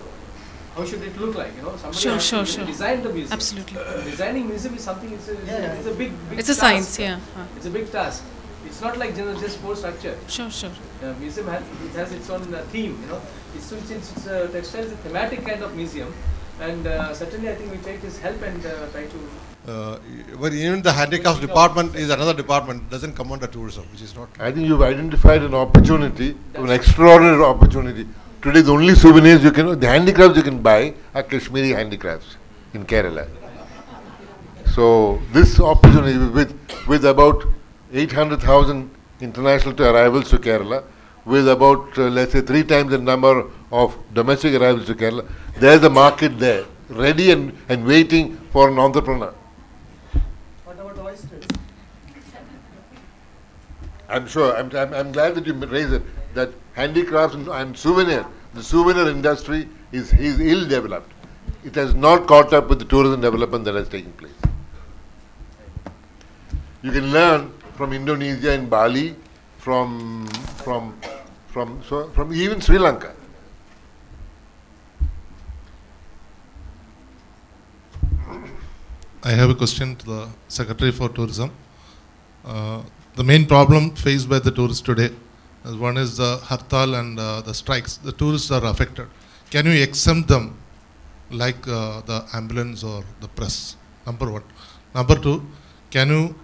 how should it look like? Somebody has to design the museum. Absolutely. Designing museum is something. It's a big. It's a task. science, yeah. It's a big task. It's not like just more structure. Sure. Museum has its own theme. Since it's textile is a thematic kind of museum, and certainly I think we take his help and try to. But even the handicrafts department is another department, doesn't come under tourism, which is not. I think you've identified an opportunity, an extraordinary opportunity. Today, the only souvenirs the handicrafts you can buy are Kashmiri handicrafts in Kerala. So this opportunity with about 800,000 international arrivals to Kerala, with about let's say 3 times the number of domestic arrivals to Kerala, there's a market there, ready and waiting for an entrepreneur. What about oysters? I'm sure. I'm glad that you raised it. That handicrafts and souvenir, the souvenir industry is ill developed. It has not caught up with the tourism development that has taken place. You can learn from Indonesia and Bali, from even Sri Lanka. I have a question to the Secretary for Tourism. The main problem faced by the tourists today, one is the hartal and the strikes. The tourists are affected. Can you exempt them like the ambulance or the press? Number one. Number two, can you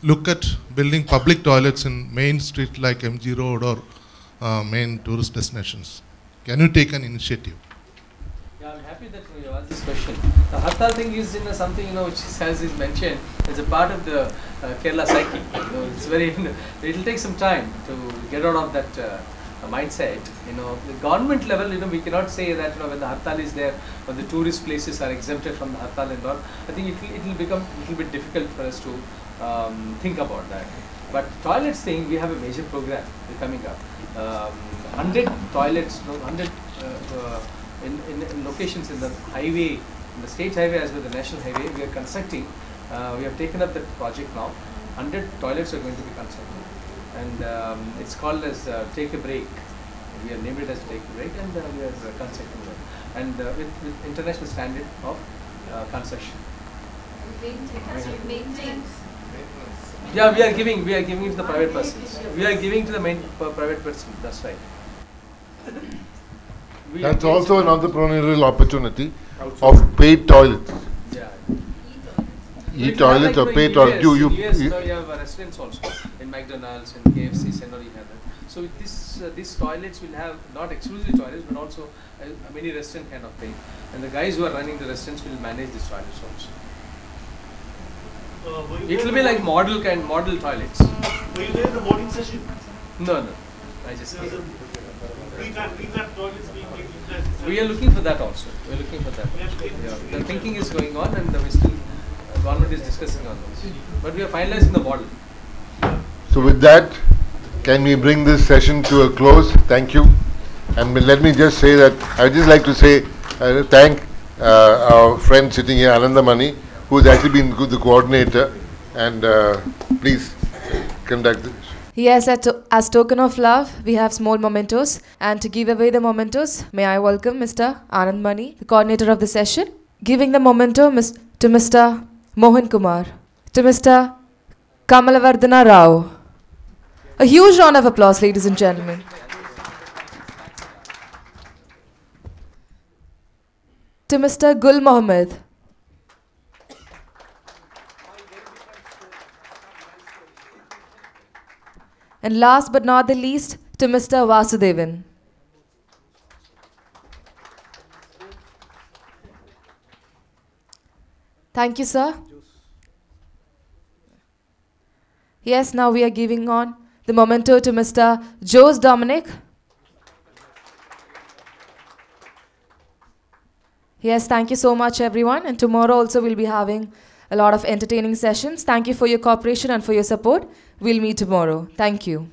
look at building public toilets in main street like MG Road or main tourist destinations? Can you take an initiative? Yeah, I'm happy that you asked this question. The hartal thing is something which as is mentioned as a part of the Kerala psyche. It's very it will take some time to get out of that mindset. The government level, we cannot say that when the hartal is there, when the tourist places are exempted from the hartal and all. I think it will become a little bit difficult for us to think about that. But toilets thing, we have a major program coming up. 100 toilets, 100 in locations in the highway, in the state highway as well as the national highway, we are constructing. We have taken up that project now. 100 toilets are going to be constructed. And it's called as Take a Break. We have named it as Take a Break, and we are constructing that. And with international standard of construction. Yeah, we are giving it to the private persons. We are giving to the main private person. That's right. That's also an entrepreneurial opportunity of paid toilets. Yeah. E-toilets or paid toilets. You have restaurants also in McDonald's and KFCs and all you have that. So these toilets will have not exclusively toilets but also many restaurant kind of thing. And the guys who are running the restaurants will manage these toilets also. It will be like model toilets. Were you there in the morning session? No. I just came. Pre-lap toilets being we are looking for that also. We are looking for that. Yeah. The thinking is going on and we still, government is discussing on this. But we are finalizing the model. So with that, can we bring this session to a close? Thank you. And let me just say that I would just like to say thank our friend sitting here, Anandamani, who has actually been the coordinator, and please conduct this. Yes, as token of love, we have small mementos, and to give away the mementos, may I welcome Mr. Anand Mani, the coordinator of the session, giving the memento to Mr. Mohan Kumar, to Mr. Kamalavardhana Rao. A huge round of applause, ladies and gentlemen. To Mr. Gul Mohammed. And last but not the least, to Mr. Vasudevan. Thank you, sir. Yes, now we are giving on the memento to Mr. Jose Dominic. Yes, thank you so much, everyone. And tomorrow also we'll be having a lot of entertaining sessions. Thank you for your cooperation and for your support. We'll meet tomorrow. Thank you.